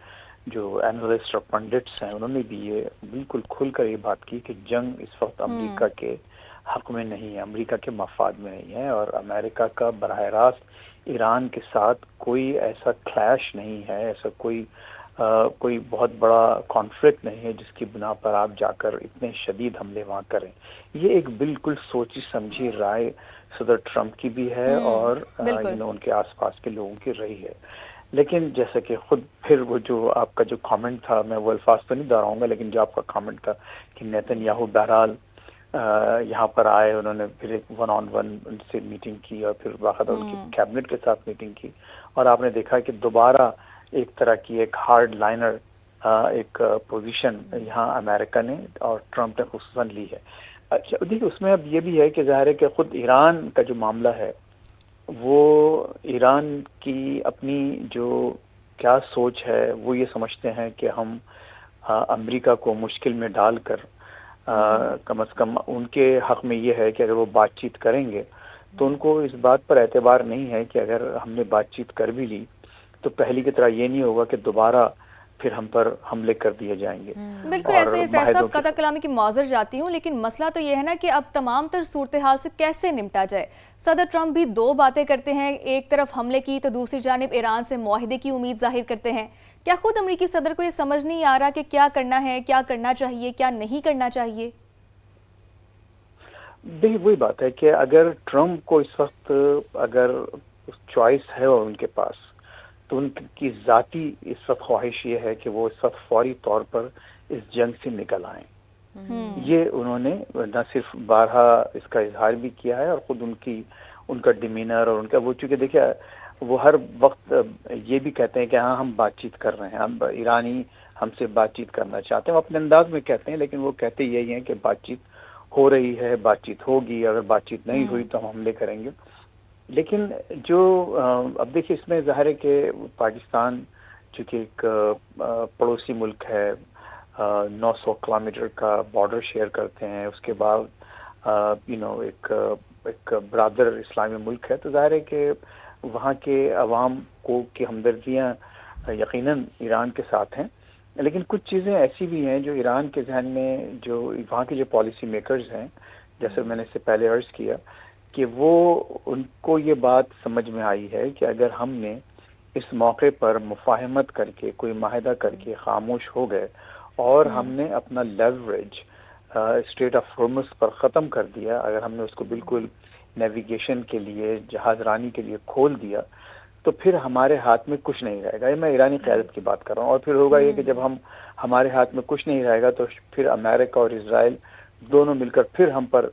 S3: جو اینالسٹ اور پنڈٹس ہیں، انہوں نے بھی یہ بالکل کھل کر یہ بات کی کہ جنگ اس وقت امریکہ کے حق میں نہیں ہے، امریکہ کے مفاد میں نہیں ہے، اور امریکہ کا براہ راست ایران کے ساتھ کوئی ایسا کلیش نہیں ہے، ایسا کوئی بہت بڑا کانفلکٹ نہیں ہے جس کی بنا پر آپ جا کر اتنے شدید حملے وہاں کریں۔ یہ ایک بالکل سوچی سمجھی رائے صدر ٹرمپ کی بھی ہے، اور ان کے آس پاس کے لوگوں کی رہی ہے۔ لیکن جیسا کہ خود پھر وہ جو آپ کا جو کامنٹ تھا، میں وہ الفاظ تو نہیں دہراؤں گا، لیکن جو آپ کا کامنٹ تھا کہ نیتن یاہو بہرحال یہاں پر آئے، انہوں نے پھر ایک 1-on-1 ان سے میٹنگ کی، اور پھر باقاعدہ ان کی کیبنٹ کے ساتھ میٹنگ کی، اور آپ نے دیکھا کہ دوبارہ ایک طرح کی ایک ہارڈ لائنر ایک پوزیشن یہاں امریکہ نے اور ٹرمپ نے خصوصاً لی ہے۔ اچھا دیکھیے، اس میں اب یہ بھی ہے کہ ظاہر ہے کہ خود ایران کا جو معاملہ ہے وہ ایران کی اپنی جو کیا سوچ ہے، وہ یہ سمجھتے ہیں کہ ہم امریکہ کو مشکل میں ڈال کر کم از کم ان کے حق میں یہ ہے کہ اگر وہ بات چیت کریں گے تو ان کو اس بات پر اعتبار نہیں ہے کہ اگر ہم نے بات چیت کر بھی لی تو پہلی کی طرح یہ نہیں ہوگا کہ دوبارہ پھر ہم پر حملے کر دیے جائیں گے۔
S2: بالکل ایسے فیض صاحب، قطع کلامی کی معذر جاتی ہوں، لیکن مسئلہ تو یہ ہے نا کہ اب تمام تر صورتحال سے کیسے نمٹا جائے۔ صدر ٹرمپ بھی دو باتیں کرتے ہیں، ایک طرف حملے کی تو دوسری جانب ایران سے معاہدے کی امید ظاہر کرتے ہیں۔ کیا خود امریکی صدر کو یہ سمجھ نہیں آ رہا کہ کیا کرنا ہے، کیا کرنا چاہیے، کیا نہیں کرنا چاہیے؟
S3: دیکھیے، وہی بات ہے کہ اگر ٹرمپ کو اس وقت اگر چوائس ہے اور ان کے پاس، تو ان کی ذاتی اس وقت خواہش یہ ہے کہ وہ اس وقت فوری طور پر اس جنگ سے نکل آئیں۔ یہ انہوں نے نہ صرف بارہا اس کا اظہار بھی کیا ہے، اور خود ان کا ڈیمینر اور ان کا وہ، چونکہ دیکھیں وہ ہر وقت یہ بھی کہتے ہیں کہ ہاں ہم بات چیت کر رہے ہیں، ہم ایرانی ہم سے بات چیت کرنا چاہتے ہیں، وہ اپنے انداز میں کہتے ہیں، لیکن وہ کہتے یہی ہیں کہ بات چیت ہو رہی ہے، بات چیت ہوگی، اگر بات چیت نہیں ہوئی تو ہم حملے کریں گے۔ لیکن جو اب دیکھیے، اس میں ظاہر ہے کہ پاکستان چونکہ ایک پڑوسی ملک ہے، 900 کلومیٹر کا بارڈر شیئر کرتے ہیں، اس کے بعد ایک برادر اسلامی ملک ہے، تو ظاہر ہے کہ وہاں کے عوام کو کی ہمدردیاں یقیناً ایران کے ساتھ ہیں، لیکن کچھ چیزیں ایسی بھی ہیں جو ایران کے ذہن میں، جو وہاں کے جو پالیسی میکرز ہیں، جیسے میں نے اس سے پہلے عرض کیا کہ وہ ان کو یہ بات سمجھ میں آئی ہے کہ اگر ہم نے اس موقع پر مفاہمت کر کے، کوئی معاہدہ کر کے خاموش ہو گئے اور ہم نے اپنا لیوریج اسٹریٹ آف ہارمز پر ختم کر دیا، اگر ہم نے اس کو بالکل نیویگیشن کے لیے، جہاز رانی کے لیے کھول دیا، تو پھر ہمارے ہاتھ میں کچھ نہیں رہے گا. یہ میں ایرانی قیادت کی بات کر رہا ہوں. اور پھر ہوگا یہ کہ جب ہمارے ہاتھ میں کچھ نہیں رہے گا تو پھر امریکہ اور اسرائیل دونوں مل کر پھر ہم پر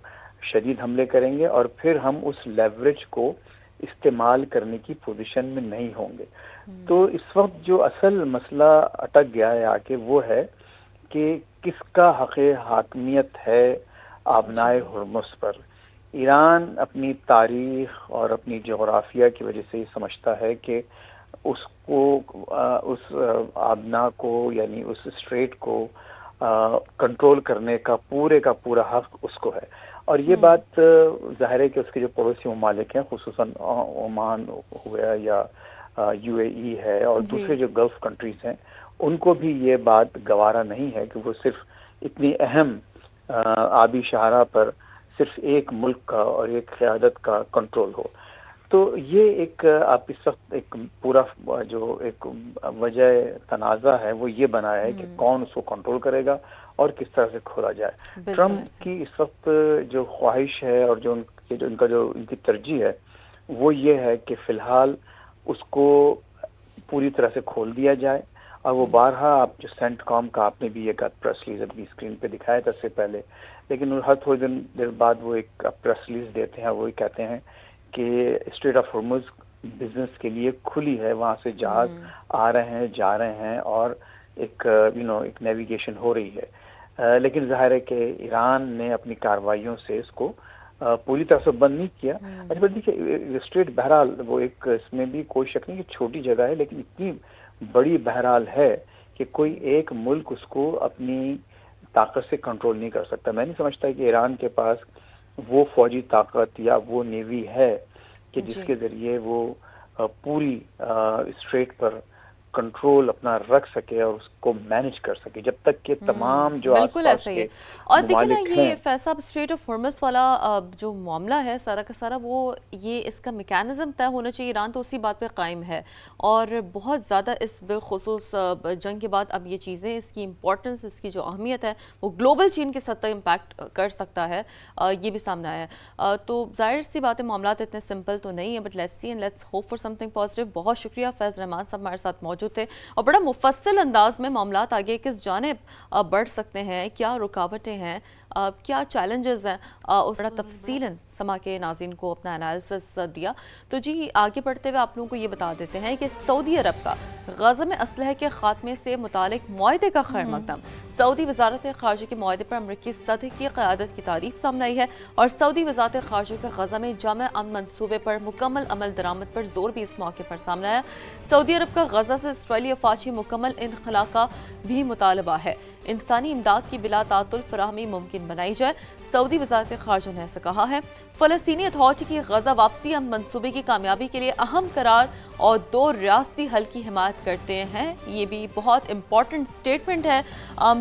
S3: شدید حملے کریں گے، اور پھر ہم اس لیوریج کو استعمال کرنے کی پوزیشن میں نہیں ہوں گے. تو اس وقت جو اصل مسئلہ اٹک گیا ہے آ کے وہ ہے کہ کس کا حق حاکمیت ہے آبنائے ہرمز پر. ایران اپنی تاریخ اور اپنی جغرافیہ کی وجہ سے یہ سمجھتا ہے کہ اس کو اس آبنا کو، یعنی اس اسٹریٹ کو کنٹرول کرنے کا پورا حق اس کو ہے. اور یہ بات ظاہر ہے کہ اس کے جو پڑوسی ممالک ہیں، خصوصاً عمان ہوا یا یو اے ای ہے اور دوسرے جو گلف کنٹریز ہیں، ان کو بھی یہ بات گوارا نہیں ہے کہ وہ صرف اتنی اہم آبی شاہراہ پر صرف ایک ملک کا اور ایک قیادت کا کنٹرول ہو. تو یہ ایک آپ اس وقت ایک پورا جو ایک وجہ تنازع ہے وہ یہ بنا ہے کہ کون اس کو کنٹرول کرے گا اور کس طرح سے کھولا جائے. ٹرمپ کی اس وقت جو خواہش ہے اور جو ان کی ترجیح ہے وہ یہ ہے کہ فی الحال اس کو پوری طرح سے کھول دیا جائے. اور وہ بارہا آپ جو سینٹ کام کا آپ نے بھی ایک پریس ریلیز اپنی اسکرین پہ دکھایا تھا اس سے پہلے، لیکن ہر تھوڑی دیر بعد وہ ایک پریس ریلیز دیتے ہیں، وہ کہتے ہیں کہ اسٹریٹ آف ہارمز بزنس کے لیے کھلی ہے، وہاں سے جہاز آ رہے ہیں، جا رہے ہیں اور ایک ایک نیویگیشن ہو رہی ہے. لیکن ظاہر ہے کہ ایران نے اپنی کارروائیوں سے اس کو پوری طرح سے بند نہیں کیا. اچھا دیکھیے اسٹریٹ بہرحال وہ ایک، اس میں بھی کوئی شک نہیں کہ چھوٹی جگہ ہے، لیکن اتنی بڑی بہرحال ہے کہ کوئی ایک ملک اس کو اپنی طاقت سے کنٹرول نہیں کر سکتا. میں نہیں سمجھتا کہ ایران کے پاس وہ فوجی طاقت یا وہ نیوی ہے کہ جس کے ذریعے وہ پوری اسٹریٹ پر کنٹرول اپنا رکھ سکے اور اس کو مینج کر سکے، جب تک کہ تمام جو آس پاس کے
S1: اور دیکھیں نا
S3: ممالک
S1: یہ فیصلہ اسٹریٹ آف ہارمز والا جو معاملہ ہے سارا کا سارا، وہ یہ اس کا میکینزم طے ہونا چاہیے. ایران تو اسی بات پہ قائم ہے اور بہت زیادہ اس بالخصوص جنگ کے بعد اب یہ چیزیں، اس کی امپورٹنس، اس کی جو اہمیت ہے وہ گلوبل چین کے سطح امپیکٹ کر سکتا ہے، یہ بھی سامنے آیا ہے. تو ظاہر سی بات ہے معاملات اتنے سمپل تو نہیں ہیں، but let's see and let's hope for some thing positive. بہت شکریہ فیض رحمان صاحب ہمارے ساتھ موجود تھے اور بڑا مفصل انداز میں معاملات آگے کس جانب بڑھ سکتے ہیں، کیا رکاوٹیں ہیں، کیا چیلنجز ہیں، اس بڑا تفصیلاً سما کے ناظرین کو اپنا انالیسس دیا. تو جی آگے بڑھتے ہوئے آپ لوگوں کو یہ بتا دیتے ہیں کہ سعودی عرب کا غزہ میں اسلحے کے خاتمے سے متعلق معاہدے کا خیر مقدم. سعودی وزارت خارجہ کے معاہدے پر امریکی صدر کی قیادت کی تعریف سامنے آئی ہے اور سعودی وزارت خارجہ کے غزہ میں جامع امن منصوبے پر مکمل عمل درآمد پر زور بھی اس موقع پر سامنے آیا. سعودی عرب کا غزہ سے اسرائیلی افواج مکمل انخلا کا بھی مطالبہ ہے. انسانی امداد کی بلا تعطل فراہمی ممکن بنائی جائے. سعودی وزارت خارجہ نے ایسا کہا ہے. فلسطینی اتھارٹی کی غزہ واپسی امن منصوبے کی کامیابی کے لیے اہم قرار اور 2 ریاستی حل کی حمایت کرتے ہیں. یہ بھی بہت امپورٹنٹ سٹیٹمنٹ ہے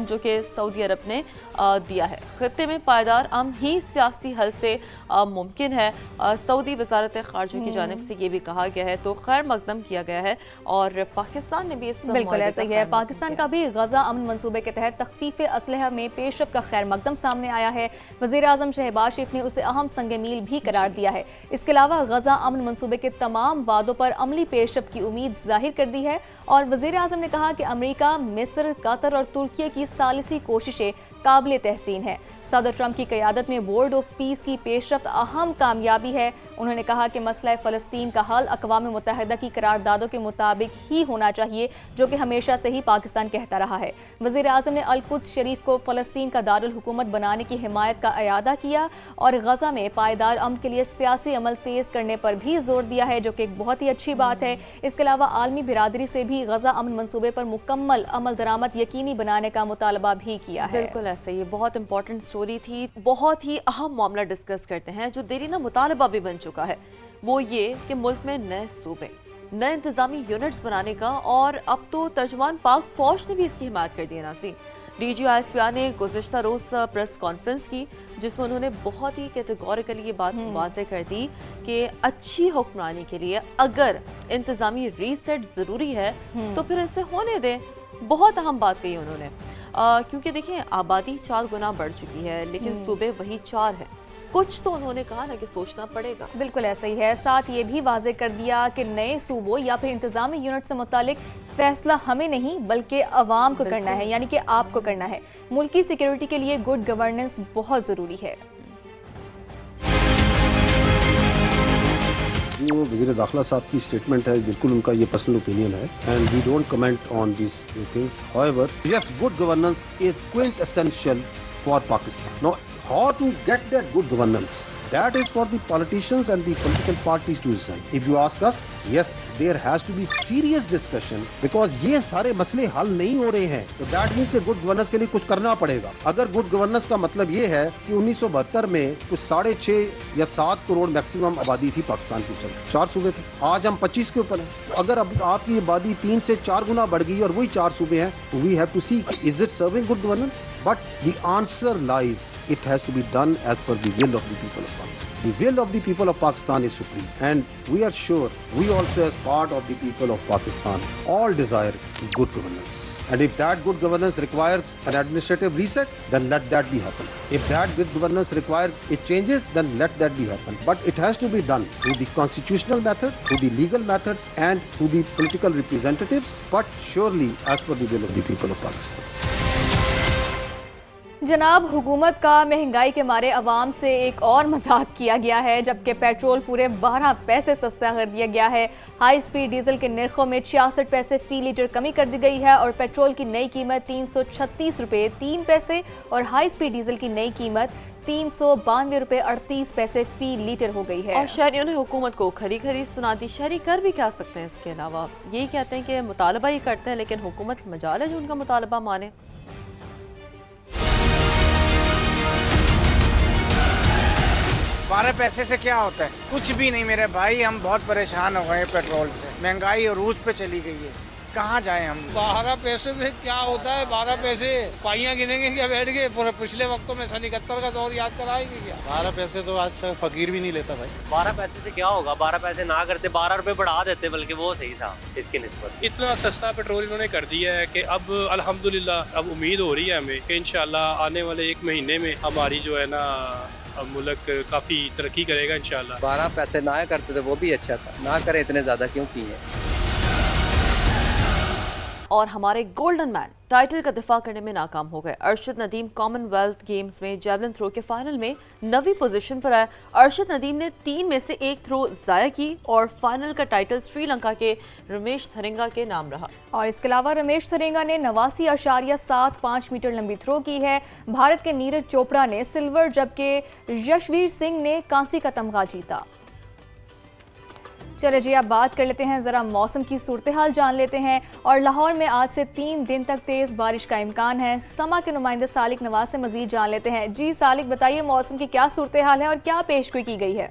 S1: جو کہ سعودی عرب نے دیا ہے. خطے میں پائیدار ہی سیاسی حل سے ممکن ہے. سعودی وزارت خارجہ کی جانب سے یہ بھی کہا گیا ہے، تو خیر مقدم کیا گیا ہے اور پاکستان نے بھی اس
S2: بالکل ایسا ہی ہے. پاکستان کا بھی غزہ امن منصوبے کے تحت تخفیف اسلحہ میں پیش رفت کا خیر مقدم سامنے آیا ہے. وزیر اعظم شہباز شریف نے اسے اہم سنگ میل بھی قرار دیا ہے. اس کے علاوہ غزہ امن منصوبے کے تمام وعدوں پر عملی پیش رفت کی امید ظاہر کر دی ہے اور وزیر اعظم نے کہا کہ امریکہ، مصر، قطر اور ترکیہ کی ثالثی کوششیں قابل تحسین ہیں. صدر ٹرمپ کی قیادت میں بورڈ آف پیس کی پیش رفت اہم کامیابی ہے. انہوں نے کہا کہ مسئلہ فلسطین کا حل اقوام متحدہ کی قراردادوں کے مطابق ہی ہونا چاہیے، جو کہ ہمیشہ سے ہی پاکستان کہتا رہا ہے. وزیر اعظم نے القدس شریف کو فلسطین کا دارالحکومت بنانے کی حمایت کا اعادہ کیا اور غزہ میں پائیدار امن کے لیے سیاسی عمل تیز کرنے پر بھی زور دیا ہے، جو کہ ایک بہت ہی اچھی بات ہے. اس کے علاوہ عالمی برادری سے بھی غزہ امن منصوبے پر مکمل عمل درآمد یقینی بنانے کا مطالبہ بھی کیا ہے.
S1: بالکل ऐसे ये बहुत इंपॉर्टेंट स्टोरी थी, बहुत ही अहम मामला डिस्कस करते हैं जो देरीना मुतालबा भी बन चुका है। वो ये कि मुल्क में नए सूबे, नए इंतजामी यूनिट्स बनाने का, और अब तो तर्जुमान पाक फौज ने भी इसकी हिमायत कर दी है। नाज़रीन, DGISPR ने गुज़िश्ता रोज़ प्रेस कॉन्फ्रेंस की जिसमें उन्होंने बहुत ही कैटेगोरिकली ये बात वाज़ेह कर दी कि अच्छी हुक्मरानी के लिए अगर इंतज़ामी रीसेट ज़रूरी है तो फिर इसे होने दें। बहुत अहम बात कही उन्होंने, क्योंकि देखिए आबादी 4 गुना बढ़ चुकी है लेकिन सूबे वही 4 है। कुछ तो उन्होंने कहा ना कि सोचना पड़ेगा।
S2: बिल्कुल ऐसा ही है। साथ ये भी वाज़ेह कर दिया कि नए सूबों या फिर इंतजामी यूनिट से मुतालिक फैसला हमें नहीं बल्कि अवाम को करना है, यानी कि आपको करना है। मुल्क की सिक्योरिटी के लिए गुड गवर्नेंस बहुत ज़रूरी है।
S4: जो वज़ीर दाखिला साहब की स्टेटमेंट है बिल्कुल उनका ये पर्सनल ओपिनियन है and we don't comment on this things. However, yes, good governance is quintessential for Pakistan. Now how to get that good governance, that is for the politicians and the political parties to decide. If you ask us, yes, there has to be serious discussion because ये सारे मसले हल नहीं हो रहे हैं, तो that means कि good governance के लिए कुछ करना पड़ेगा। अगर good governance का मतलब ये है कि 1972 में कुछ 6.5 या 7 करोड़ मैक्सिमम आबादी थी पाकिस्तान की, 4 सूबे थे, आज हम 25 के ऊपर हैं। अगर अब आपकी आबादी 3 से 4 गुना बढ़ गई और वही 4 सूबे हैं, we have to see is it serving good governance? But the answer lies, it has to be done as per the will of the people of Pakistan. The will of the people of Pakistan is supreme, and we are sure we also as part of the people of Pakistan all desire good governance. And if that good governance requires an administrative reset, then let that be happen. If that good governance requires it changes, then let that be happen. But it has to be done through the constitutional method, through the legal method, and through the political representatives, but surely as per the will of the people of Pakistan.
S2: जनाब, हुकूमत का महंगाई के मारे अवाम से एक और मजाक किया गया है, जबकि पेट्रोल पूरे 12 पैसे सस्ता कर दिया गया है। हाई स्पीड डीजल के नरखों में 66 पैसे फी लीटर कमी कर दी गई है और पेट्रोल की नई कीमत 336 रुपये 3 पैसे और हाई स्पीड डीजल की नई कीमत 392 रुपये 38 पैसे फी लीटर हो गई है।
S1: और शहरियों ने हुकूमत को खरी खरी सुना दी। शहरी कर भी क्या सकते हैं इसके अलावा? यही कहते हैं कि मुतालबा ही करते हैं, लेकिन हुकूमत मजाल है जो उनका मुतालबा माने।
S5: 12 पैसे से क्या होता है? कुछ भी नहीं मेरे भाई, हम बहुत परेशान हो गए पेट्रोल से। महंगाई अरूज पे चली गई है, कहाँ जाएं हम?
S6: 12 पैसे में क्या होता है? 12 पैसे पाइयाँ गिनेंगे क्या बैठ के? पिछले वक्तों में सन 71 का दौर याद कराएंगे क्या?
S7: 12 पैसे तो आज फकीर भी नहीं लेता भाई।
S8: 12 पैसे से क्या होगा? 12 पैसे ना करते 12 रुपए बढ़ा देते, बल्कि वो सही था इसके निस्बत।
S9: इतना सस्ता पेट्रोल इन्होंने कर दिया है कि अब अल्हम्दुलिल्लाह अब उम्मीद हो रही है हमें कि इंशाल्लाह आने वाले 1 महीने में हमारी जो है ना मुल्क काफ़ी तरक्की करेगा इंशाल्लाह।
S10: 12 पैसे ना करते तो वो भी अच्छा था, ना करे इतने ज़्यादा क्यों किए।
S1: और हमारे गोल्डन मैन टाइटल का दिफा करने में नाकाम हो गए। अरशद नदीम कॉमनवेल्थ गेम्स में जेवलिन थ्रो के फाइनल में 9वीं पोजीशन पर आए। अरशद नदीम ने 3 में से 1 थ्रो ज़ाया की और फाइनल का टाइटल श्रीलंका के रमेश थरिंगा के नाम रहा।
S2: और इसके अलावा रमेश थरिंगा ने 89.75 मीटर लंबी थ्रो की है। भारत के नीरज चोपड़ा ने सिल्वर, जबकि यशवीर सिंह ने कांसी का तमगा जीता। चले जी, अब बात कर लेते हैं, ज़रा मौसम की सूरत हाल जान लेते हैं। और लाहौर में आज से 3 दिन तक तेज़ बारिश का इम्कान है। समा के नुमाइंदे सालिक नवाज से मज़ीद जान लेते हैं। जी सालिक, बताइए मौसम की क्या सूरत हाल है और क्या पेशगोई की गई है?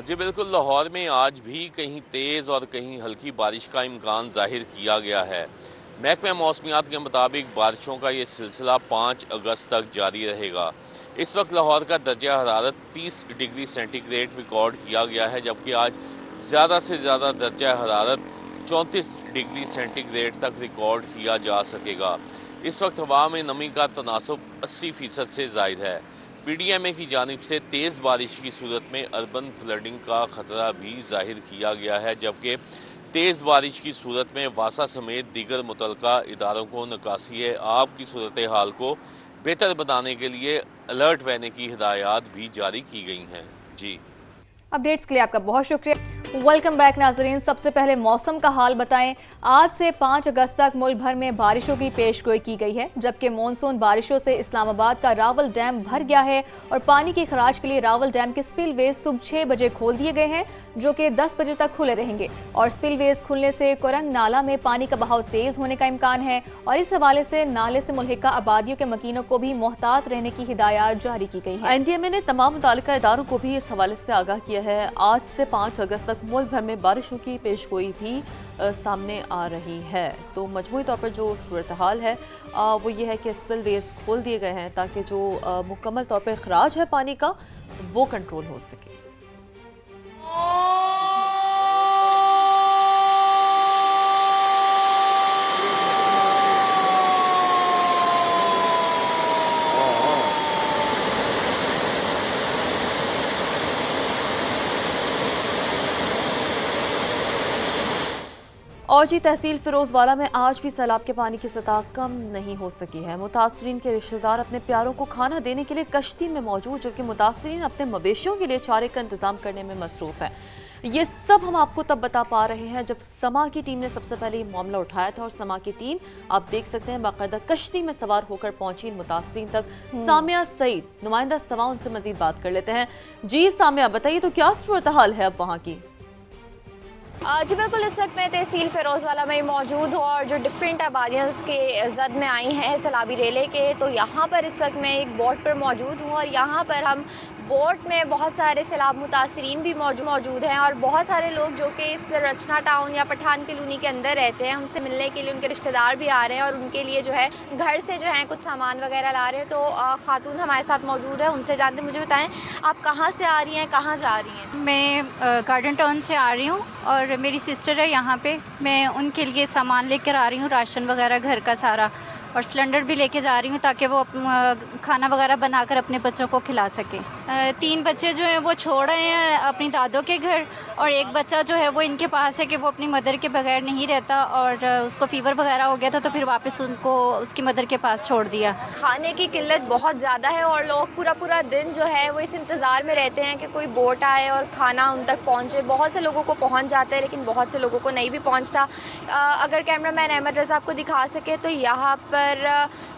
S11: जी बिल्कुल, लाहौर में आज भी कहीं तेज़ और कहीं हल्की बारिश का इम्कान जाहिर किया गया है। महकमा मौसमियात के मुताबिक बारिशों का ये सिलसिला 5 अगस्त तक जारी रहेगा। इस वक्त लाहौर का दर्जा हरारत 30 डिग्री सेंटीग्रेड रिकॉर्ड किया गया है, जबकि आज ज़्यादा से ज़्यादा दर्जा हरारत 34 डिग्री सेंटीग्रेड तक रिकॉर्ड किया जा सकेगा। इस वक्त हवा में नमी का तनासुब 80% से ज़ायद है। PDMA की जानिब से तेज़ बारिश की सूरत में अर्बन फ्लडिंग का ख़तरा भी जाहिर किया गया है, जबकि तेज़ बारिश की सूरत में वासा समेत दीगर मुतलका इदारों को निकासी आब की सूरत हाल को बेहतर बनाने के लिए अलर्ट रहने की हिदायत भी जारी की गई हैं। जी,
S2: अपडेट्स के लिए आपका बहुत शुक्रिया। वेलकम बैक नाजरीन। सबसे पहले मौसम का हाल बताएं। आज से 5 अगस्त तक मुल्क भर में बारिशों की पेशगोई की गई है, जबकि मॉनसून बारिशों से इस्लामाबाद का रावल डैम भर गया है और पानी की खराज के लिए रावल डैम के स्पिलवेज सुबह 6 बजे खोल दिए गए हैं, जो कि 10 बजे तक खुले रहेंगे। और स्पिलवेज खुलने से कुरंग नाला में पानी का बहाव तेज होने का इम्कान है और इस हवाले से नाले से मुल्हिका आबादियों के मकीनों को भी मोहतात रहने की हिदायत जारी की गई है।
S1: एनडीएमए ने तमाम मुतालिका इदारों को भी इस हवाले से आगाह किया है। आज से 5 अगस्त तक मुल्क भर में बारिशों की पेशगोई भी सामने आ रही है। तो मजमूई तौर पर जो सूरत हाल है वो ये है कि स्पिलवेज खोल दिए गए हैं ताकि जो मुकम्मल तौर पर खराज है पानी का वो कंट्रोल हो सके। और जी तहसील फिरोजवाला में आज भी सैलाब के पानी की सतह कम नहीं हो सकी है। मुतासरीन के रिश्तेदार अपने प्यारों को खाना देने के लिए कश्ती में मौजूद, जबकि मुतासरीन अपने मवेशियों के लिए चारे का इंतजाम करने में मसरूफ है। ये सब हम आपको तब बता पा रहे हैं जब समा की टीम ने सबसे पहले ये मामला उठाया था और समा की टीम आप देख सकते हैं बाकायदा कश्ती में सवार होकर पहुंची इन मुतासरीन तक। सामिया सईद, नुमाइंदा समा, उनसे मजीद बात कर लेते हैं। जी सामिया, बताइए तो क्या सूरत हाल है अब वहाँ की?
S12: जी बिल्कुल, इस वक्त मैं तहसील फिरोजवाला में मौजूद हूँ और जो डिफरेंट आबादियाँ उसके जद में आई हैं सैलाबी रेले के, तो यहाँ पर इस वक्त मैं एक बोट पर मौजूद हूँ और यहाँ पर हम बोट में बहुत सारे सैलाब मुतासरीन भी मौजूद हैं और बहुत सारे लोग जो कि इस रचना टाउन या पठान कॉलोनी के अंदर रहते हैं, उनसे मिलने के लिए उनके रिश्तेदार भी आ रहे हैं और उनके लिए जो है घर से जो है कुछ सामान वगैरह ला रहे हैं। तो खातून हमारे साथ मौजूद है, उनसे जानते। मुझे बताएं आप कहाँ से आ रही हैं, कहाँ जा रही हैं?
S13: मैं गार्डन टाउन से आ रही हूँ और मेरी सिस्टर है यहाँ पे। मैं उनके लिए सामान लेकर आ रही हूँ, राशन वगैरह घर का सारा, और सिलेंडर भी लेके जा रही हूँ ताकि वो खाना वगैरह बनाकर अपने बच्चों को खिला सके। 3 बच्चे जो हैं वो छोड़ रहे हैं अपनी दादों के घर और एक बच्चा जो है वो इनके पास है कि वो अपनी मदर के बगैर नहीं रहता और उसको फीवर वगैरह हो गया था, तो फिर वापस उनको उसकी मदर के पास छोड़ दिया।
S12: खाने की किल्लत बहुत ज़्यादा है और लोग पूरा दिन जो है वो इस इंतज़ार में रहते हैं कि कोई बोट आए और खाना उन तक पहुँचे। बहुत से लोगों को पहुँच जाता है लेकिन बहुत से लोगों को नहीं भी पहुँचता। अगर कैमरामैन अहमद रज़ा आपको दिखा सके तो यहाँ पर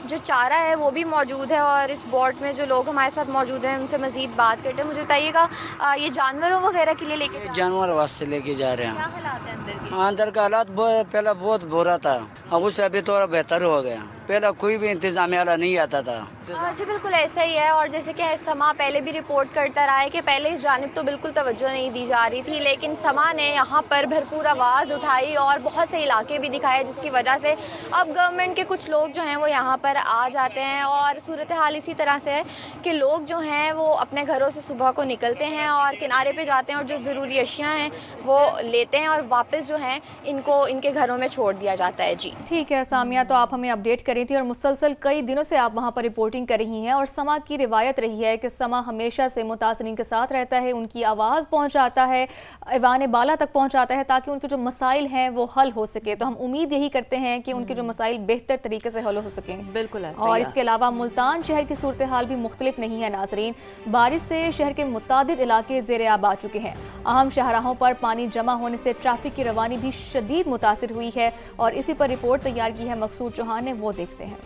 S12: जो चारा है वो भी मौजूद है और इस बोट में जो लोग हमारे साथ मौजूद हैं उनसे मज़ीद बात करते हैं। मुझे बताइएगा ये जानवरों वगैरह के लिए लेके
S14: जानवर वास्ते लेके जा रहे हैं।
S12: क्या हालात है अंदर के?
S14: अंदर का हालात पहले बहुत बुरा था, अब उससे अभी थोड़ा बेहतर हो गया। पहले कोई भी इंतजाम वाला नहीं आता था।
S12: जी बिल्कुल ऐसा ही है और जैसे कि समा पहले भी रिपोर्ट करता रहा है कि पहले इस जानिब तो बिल्कुल तवज्जो नहीं दी जा रही थी, लेकिन समा ने यहाँ पर भरपूर आवाज़ उठाई और बहुत से इलाके भी दिखाए, जिसकी वजह से अब गवर्नमेंट के कुछ लोग जो हैं वो यहाँ पर आ जाते हैं। और सूरत हाल इसी तरह से है कि लोग जो हैं वो अपने घरों से सुबह को निकलते हैं और किनारे पे जाते हैं और जो ज़रूरी अशियाँ हैं वो लेते हैं और वापस जो हैं इनको इनके घरों में छोड़ दिया जाता है। जी
S2: ठीक है सामिया, तो आप हमें अपडेट करी थी और मुसलसल कई दिनों से आप वहाँ पर रिपोर्टिंग कर रही हैं और समा की रिवायत रही है कि समा हमेशा से मुतासरीन के साथ रहता है, उनकी आवाज़ पहुँचाता है, ऐवान बाला तक पहुँचाता है ताकि उनके जो मसाइल हैं वो हल हो सके। तो हम उम्मीद यही करते हैं कि उनके जो मसाइल बेहतर तरीके से हल हो सकें।
S1: बिल्कुल ऐसा।
S2: और इसके अलावा मुल्तान शहर की सूरत हाल भी मुख्तलिफ नहीं है नाजरीन। बारिश से शहर के मुतादिद इलाके ज़ेर आब आ चुके हैं। अहम शाहराहों पर पानी जमा होने से ट्रैफिक की रवानी भी शदीद मुतासिर हुई है और इसी पर रिपोर्ट तैयार की है मकसूद चौहान ने, वो देखते हैं।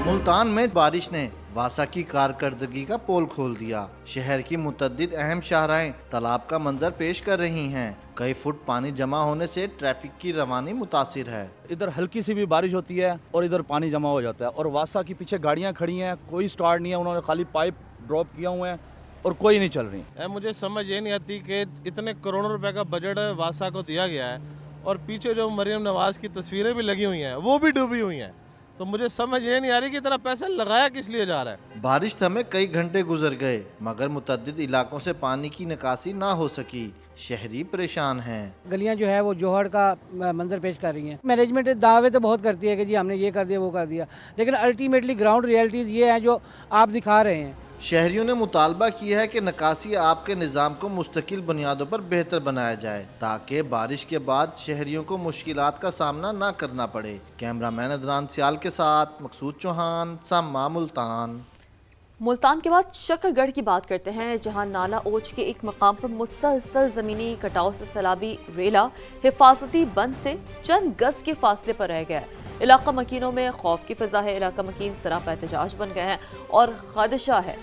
S15: मुल्तान में बारिश ने वासा की कारकर्दगी का पोल खोल दिया। शहर की मुतअद्दिद अहम शाहराहें तालाब का मंजर पेश कर रही हैं। कई फुट पानी जमा होने से ट्रैफिक की रवानी मुतासिर है।
S16: इधर हल्की सी भी बारिश होती है और इधर पानी जमा हो जाता है और वासा के पीछे गाड़ियां खड़ी हैं, कोई स्टार्ट नहीं है, उन्होंने खाली पाइप ड्रॉप किया हुए हैं और कोई नहीं चल रही।
S17: मुझे समझ ये नहीं आती कि इतने करोड़ों रुपए का बजट वासा को दिया गया है और पीछे जो मरियम नवाज की तस्वीरें भी लगी हुई हैं वो भी डूबी हुई हैं, तो मुझे समझ ये नहीं आ रही कि इतना पैसा लगाया किस लिए जा रहा है।
S15: बारिश थमे कई घंटे गुजर गए मगर मुतअद्दिद इलाकों से पानी की निकासी ना हो सकी। शहरी परेशान हैं।
S18: गलियां जो है वो जोहड़ का मंजर पेश कर रही हैं। मैनेजमेंट दावे तो बहुत करती है कि जी हमने ये कर दिया वो कर दिया, लेकिन अल्टीमेटली ग्राउंड रियलिटीज़ ये हैं जो आप दिखा रहे हैं।
S15: शहरियों ने मुतालबा किया है कि निकासी आपके निज़ाम को मुस्तकिल बुनियादों पर बेहतर बनाया जाए ताकि बारिश के बाद शहरियों को मुश्किलात का सामना ना करना पड़े। कैमरामैन अदनान सियाल के साथ मकसूद चौहान, समा, मुल्तान।
S1: मुल्तान के बाद शकरगढ़ की बात करते हैं, जहां नाला ओज के एक मकाम पर मुसलसल ज़मीनी कटाव से सैलाबी रेला हिफाजती बंद से चंद गज के फासले पर रह गया है। इलाका मकीनों में खौफ की फ़िज़ा है। इलाका मकीन सरापा एहतजाज बन गए हैं और खदशा है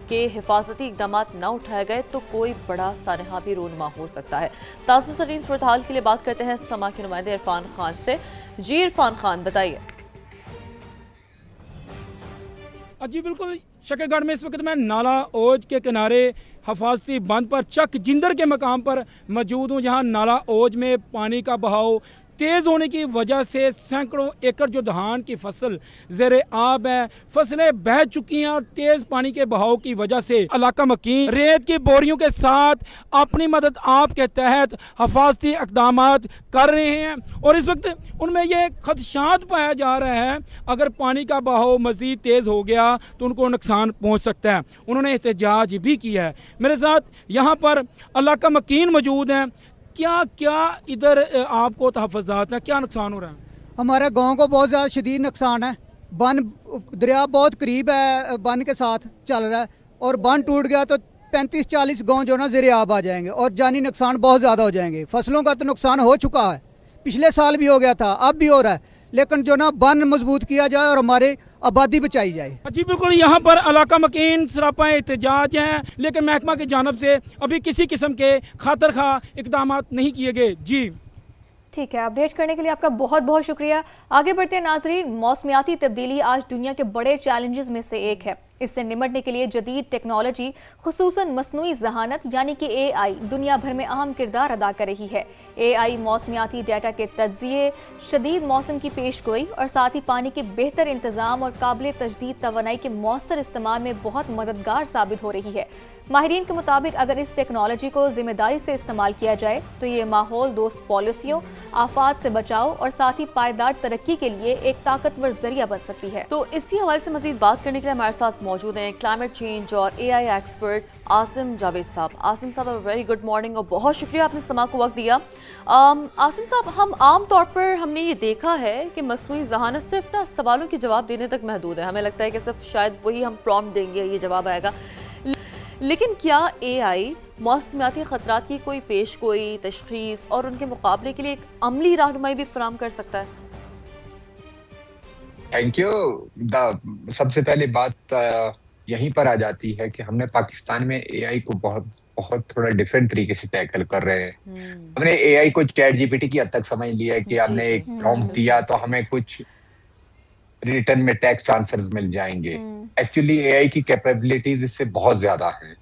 S1: कि हिफाजती इकदाम न उठाए गए तो कोई बड़ा सानहा भी रूनमा हो सकता है। ताज़ा तरीन सूरत हाल के लिए बात करते हैं समा के नुमाइंदे इरफान खान से। जी इरफान खान, बताइए।
S19: जी बिल्कुल, शकरगढ़ में इस वक्त मैं नाला ओज के किनारे हिफाजती बंद पर चक जिंदर के मकाम पर मौजूद हूँ, जहाँ नाला ओज में पानी का बहाव तेज़ होने की वजह से सैकड़ों एकड़ जो धान की फसल ज़ेरे आब है, फसलें बह चुकी हैं और तेज़ पानी के बहाव की वजह से इलाका मकीन रेत की बोरियों के साथ अपनी मदद आप के तहत हिफाजती इक़दाम कर रहे हैं और इस वक्त उनमें ये खदशात पाया जा रहा है अगर पानी का बहाव मज़ीद तेज़ हो गया तो उनको नुकसान पहुँच सकता है। उन्होंने एहतजाज भी किया है। मेरे साथ यहाँ पर इलाका मकीन मौजूद हैं। क्या क्या इधर आपको तहफ़्फ़ुज़ात है, क्या नुकसान हो रहा है?
S20: हमारे गांव को बहुत ज़्यादा शदीद नुकसान है। बन दरिया बहुत करीब है, बन के साथ चल रहा है और बन टूट गया तो 35-40 गांव जो ना ज़ेरे आब आ जाएंगे और जानी नुकसान बहुत ज़्यादा हो जाएंगे। फसलों का तो नुकसान हो चुका है, पिछले साल भी हो गया था, अब भी हो रहा है, लेकिन जो ना बन मजबूत किया जाए और हमारे आबादी बचाई जाए।
S19: जी बिल्कुल, यहाँ पर इलाका मकीन सरापा एहतजाज हैं, लेकिन महकमा की जानब से अभी किसी किस्म के खातर खा इकदाम नहीं किए गए। जी
S2: ठीक है, अपडेट करने के लिए आपका बहुत बहुत शुक्रिया। आगे बढ़ते हैं नाजरीन। मौसमियाती तब्दीली आज दुनिया के बड़े चैलेंजेस में से एक है। इससे निपटने के लिए जदीद टेक्नोलॉजी खुसूसन मसनूई ज़हानत यानी कि AI दुनिया भर में अहम किरदार अदा कर रही है। AI मौसमियाती डाटा के तज्ज़िये, शदीद मौसम की पेशगोई और साथ ही पानी के बेहतर इंतज़ाम और काबिल तजदीद तवानाई के मौसर इस्तेमाल में बहुत मददगार साबित हो रही है। माहिरीन के मुताबिक अगर इस टेक्नोलॉजी को जिम्मेदारी से इस्तेमाल किया जाए तो ये माहौल दोस्त पॉलिसियों, आफात से बचाव और साथ ही पायदार तरक्की के लिए एक ताकतवर जरिया बन सकती है।
S1: तो इसी हवाले से मज़ीद बात करने के लिए हमारे साथ मौजूद हैं क्लाइमेट चेंज और AI एक्सपर्ट आसिम जावेद साहब। आसिम साहब, वेरी गुड मॉर्निंग और बहुत शुक्रिया आपने समा को वक्त दिया। आसिम साहब, हम आम तौर पर हमने ये देखा है कि मसनूई ज़हानत सिर्फ ना सवालों के जवाब देने तक महदूद है। हमें लगता है कि सिर्फ शायद वही हम प्रॉम्प्ट देंगे, ये जवाब आएगा। लेकिन क्या AI मौसमियाती ख़तरात की कोई पेशगोई, तशख़ीस और उनके मुकाबले के लिए एक अमली रहनुमाई भी फराहम कर सकता है?
S21: Thank you. सबसे पहले बात यहीं पर आ जाती है कि हमने पाकिस्तान में AI को बहुत थोड़ा डिफरेंट तरीके से टैकल कर रहे हैं। हमने AI को चैट GPT की हद तक समझ लिया है कि हमने एक प्रॉम्प्ट दिया तो हमें कुछ रिटर्न में टेक्स्ट आंसर्स मिल जाएंगे। एक्चुअली AI की कैपेबिलिटीज इससे बहुत ज्यादा हैं।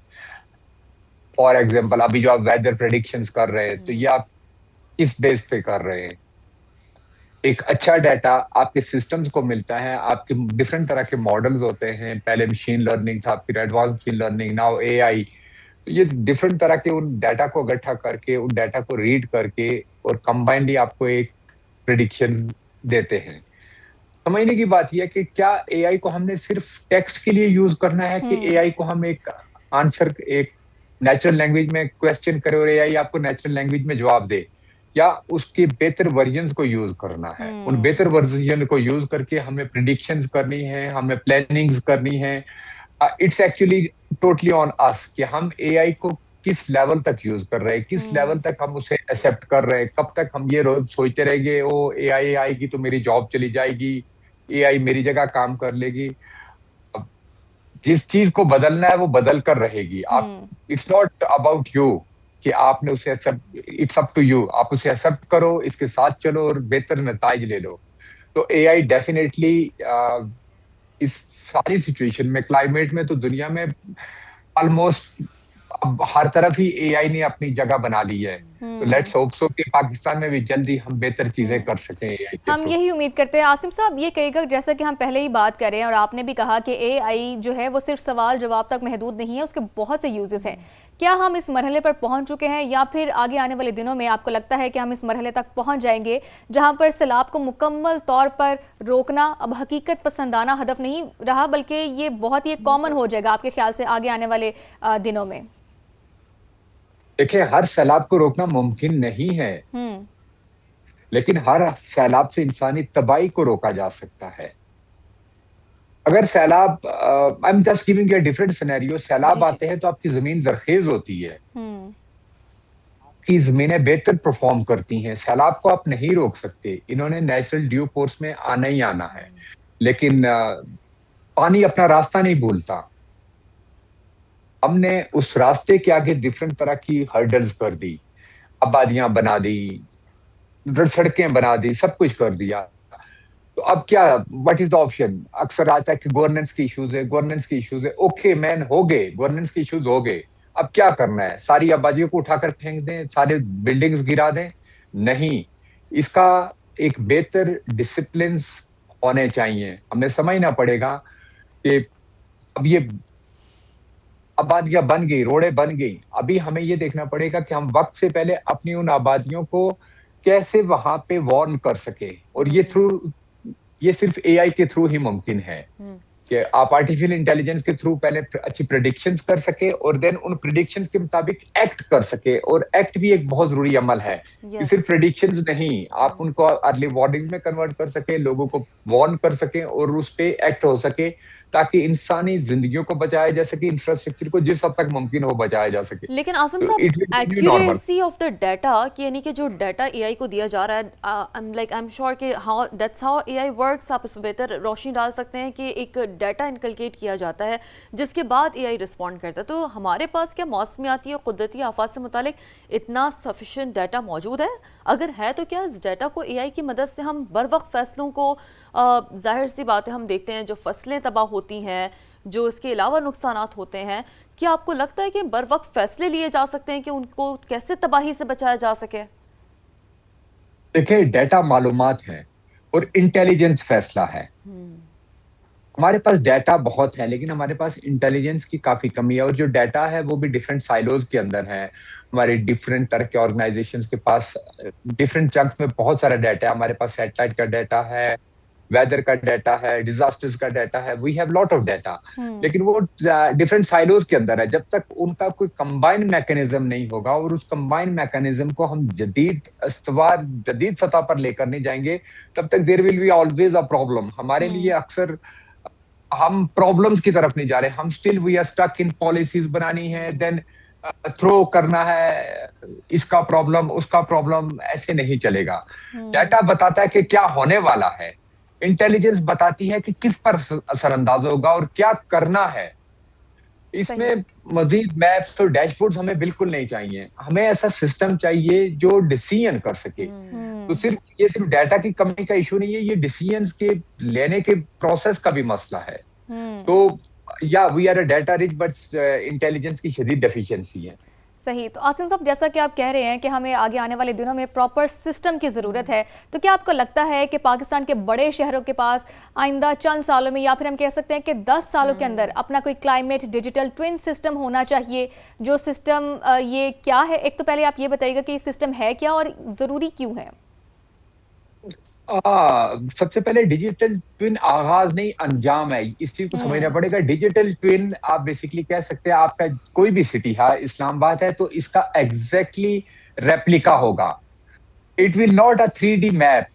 S21: फॉर एग्जांपल, अभी जो आप वेदर प्रेडिक्शंस कर रहे हैं तो ये आप किस बेस पे कर रहे हैं? एक अच्छा डाटा आपके सिस्टम्स को मिलता है, आपके डिफरेंट तरह के मॉडल्स होते हैं। पहले मशीन लर्निंग था, फिर advance machine learning, now AI। तो ये डिफरेंट तरह के उन डाटा को इकट्ठा करके, उन डाटा को रीड करके और कंबाइंडली आपको एक प्रेडिक्शन देते हैं। समझने की बात यह है कि क्या AI को हमने सिर्फ टेक्स्ट के लिए यूज करना है कि AI को हम एक आंसर, एक नेचुरल लैंग्वेज में क्वेश्चन करें और AI आपको नेचुरल लैंग्वेज में जवाब दे, या उसके बेहतर वर्जन्स को यूज करना है? उन बेहतर वर्जन को यूज करके हमें प्रिडिक्शंस करनी है, हमें प्लानिंग्स करनी है। It's actually totally on us कि हम AI को किस लेवल तक यूज कर रहे हैं, किस लेवल तक हम उसे एक्सेप्ट कर रहे हैं। कब तक हम ये रोज सोचते रहेंगे ओ AI आएगी तो मेरी जॉब चली जाएगी, AI मेरी जगह काम कर लेगी। जिस चीज को बदलना है वो बदल कर रहेगी। आप, इट्स नॉट अबाउट यू कि आपने उसे accept, it's up to you. आप उसे एक्सेप्ट करो, इसके साथ चलो और बेहतर नताइज ले लो। तो AI डेफिनेटली इस सारी सिचुएशन में, क्लाइमेट में तो दुनिया में ऑलमोस्ट अब हर तरफ ही AI ने अपनी जगह बना ली है। तो लेट्स होप सो कि पाकिस्तान में भी जल्दी हम बेहतर चीजें कर सकें AI के
S2: हम यही उम्मीद करते हैं। आसिम साहब, ये कहेगा जैसा कि हम पहले ही बात कर रहे हैं और आपने भी कहा कि AI जो है वो सिर्फ सवाल जवाब तक महदूद नहीं है, उसके बहुत से यूजेस हैं। क्या हम इस मरहले पर पहुंच चुके हैं या फिर आगे आने वाले दिनों में आपको लगता है कि हम इस मरहले तक पहुंच जाएंगे जहां पर सैलाब को मुकम्मल तौर पर रोकना अब हकीकत पसंदाना हदफ नहीं रहा, बल्कि ये बहुत ही कॉमन हो जाएगा आपके ख्याल से आगे आने वाले दिनों में?
S21: देखिए, हर सैलाब को रोकना मुमकिन नहीं है, लेकिन हर सैलाब से इंसानी तबाही को रोका जा सकता है। अगर सैलाब, I am just giving you a different scenario, सैलाब
S1: जी, जी।
S21: आते हैं तो आपकी जमीन जरखेज होती है, आपकी जमीनें बेहतर परफॉर्म करती हैं, सैलाब को आप नहीं रोक सकते, इन्होंने नेचुरल ड्यू कोर्स में आना ही आना है, लेकिन पानी अपना रास्ता नहीं भूलता। हमने उस रास्ते के आगे डिफरेंट तरह की हर्डल्स कर दी, आबादियां बना दी, सड़कें बना दी, सब कुछ कर दिया। तो अब क्या, व्हाट इज द ऑप्शन? अक्सर आता है कि गवर्नेंस की इश्यूज है, गवर्नेंस की इश्यूज है। ओके मैन, हो गए गवर्नेंस के इश्यूज, हो गए, अब क्या करना है? सारी आबादियों को उठाकर फेंक दें, सारे बिल्डिंग्स गिरा दें? नहीं, इसका एक बेहतर डिसिप्लिन होने चाहिए। हमें समझना पड़ेगा कि अब ये आबादियां बन गई, रोडें बन गई, अभी हमें ये देखना पड़ेगा कि हम वक्त से पहले अपनी उन आबादियों को कैसे वहां पे वार्न कर सके, और ये सिर्फ एआई के थ्रू ही मुमकिन है कि आप आर्टिफिशियल इंटेलिजेंस के थ्रू पहले अच्छी प्रेडिक्शंस कर सके और देन उन प्रेडिक्शंस के मुताबिक एक्ट कर सके। और एक्ट भी एक बहुत जरूरी अमल है कि सिर्फ प्रेडिक्शंस नहीं, आप उनको अर्ली वार्निंग में कन्वर्ट कर सके, लोगों को वार्न कर सके और उस पे एक्ट हो सके, ताकि इंसानी जिंदगियों को बचाया जा सके, इंफ्रास्ट्रक्चर को जिस हद तक मुमकिन हो बचाया जा सके।
S1: लेकिन आसिम साहब, एक्यूरेसी ऑफ द डाटा, कि यानी कि जो डाटा एआई को दिया जा रहा है, आई एम श्योर कि how that's how AI works, आप इस पर बेहतर रोशनी डाल सकते हैं कि एक डाटा इनकलकेट किया जाता है जिसके बाद एआई रिस्पॉन्ड करता है। तो हमारे पास क्या मौसमियाती और कुदरती आफात से मुतालिक इतना सफिशिएंट डाटा मौजूद है? अगर है तो क्या इस डाटा को एआई की मदद से हम बर वक्त फैसलों को, जाहिर सी बात है हम देखते हैं जो फसलें तबाह होती हैं, जो इसके अलावा नुकसानात होते हैं, क्या आपको लगता है कि बर वक्त फैसले लिए जा सकते हैं कि उनको कैसे तबाही से बचाया जा सके?
S21: देखिए, डाटा मालूमात है और इंटेलिजेंस फैसला है। हमारे पास डाटा बहुत है, लेकिन हमारे पास इंटेलिजेंस की काफी कमी है, और जो डाटा है वो भी डिफरेंट साइलोज के अंदर है। हमारे डिफरेंट तरह के ऑर्गेनाइजेशंस के पास डिफरेंट चंक्स में बहुत सारा डाटा है। हमारे पास सैटेलाइट का डाटा है, वेदर का डाटा है, डिजास्टर्स का डाटा है, we have lot of data, लेकिन वो डिफरेंट साइलोज के अंदर है। जब तक उनका कोई कंबाइन मैकेनिज्म नहीं होगा और उस कंबाइन मैकेनिज्म को हम जदीद सतह पर लेकर नहीं जाएंगे, तब तक there will be always a problem. हमारे लिए अक्सर हम प्रॉब्लम्स की तरफ नहीं जा रहे, हम still we are stuck in policies बनानी है, देन थ्रो करना है, इसका प्रॉब्लम उसका प्रॉब्लम, ऐसे नहीं चलेगा। डाटा बताता है कि क्या होने वाला है, इंटेलिजेंस बताती है कि किस पर असरअंदाज होगा और क्या करना है। इसमें मजीद मैप्स और डैशबोर्ड्स हमें बिल्कुल नहीं चाहिए, हमें ऐसा सिस्टम चाहिए जो डिसीजन कर सके। तो सिर्फ डाटा की कमी का इशू नहीं है, ये डिसीजंस के लेने के प्रोसेस का भी मसला है। तो या we are a data rich but intelligence की शदीद डेफिशिएंसी है।
S2: सही। तो आसिम साहब, जैसा कि आप कह रहे हैं कि हमें आगे आने वाले दिनों में प्रॉपर सिस्टम की ज़रूरत है, तो क्या आपको लगता है कि पाकिस्तान के बड़े शहरों के पास आइंदा चंद सालों में, या फिर हम कह सकते हैं कि 10 सालों के अंदर, अपना कोई क्लाइमेट डिजिटल ट्विन सिस्टम होना चाहिए? जो सिस्टम ये क्या है, एक तो पहले आप ये बताइएगा कि सिस्टम है क्या और ज़रूरी क्यों है?
S21: सबसे पहले डिजिटल ट्विन आगाज नहीं, अंजाम है, इस चीज को समझना पड़ेगा। डिजिटल ट्विन आप बेसिकली कह सकते हैं, आपका कोई भी सिटी है, इस्लामाबाद है, तो इसका एग्जैक्टली रेप्लिका होगा। It will not a 3D map,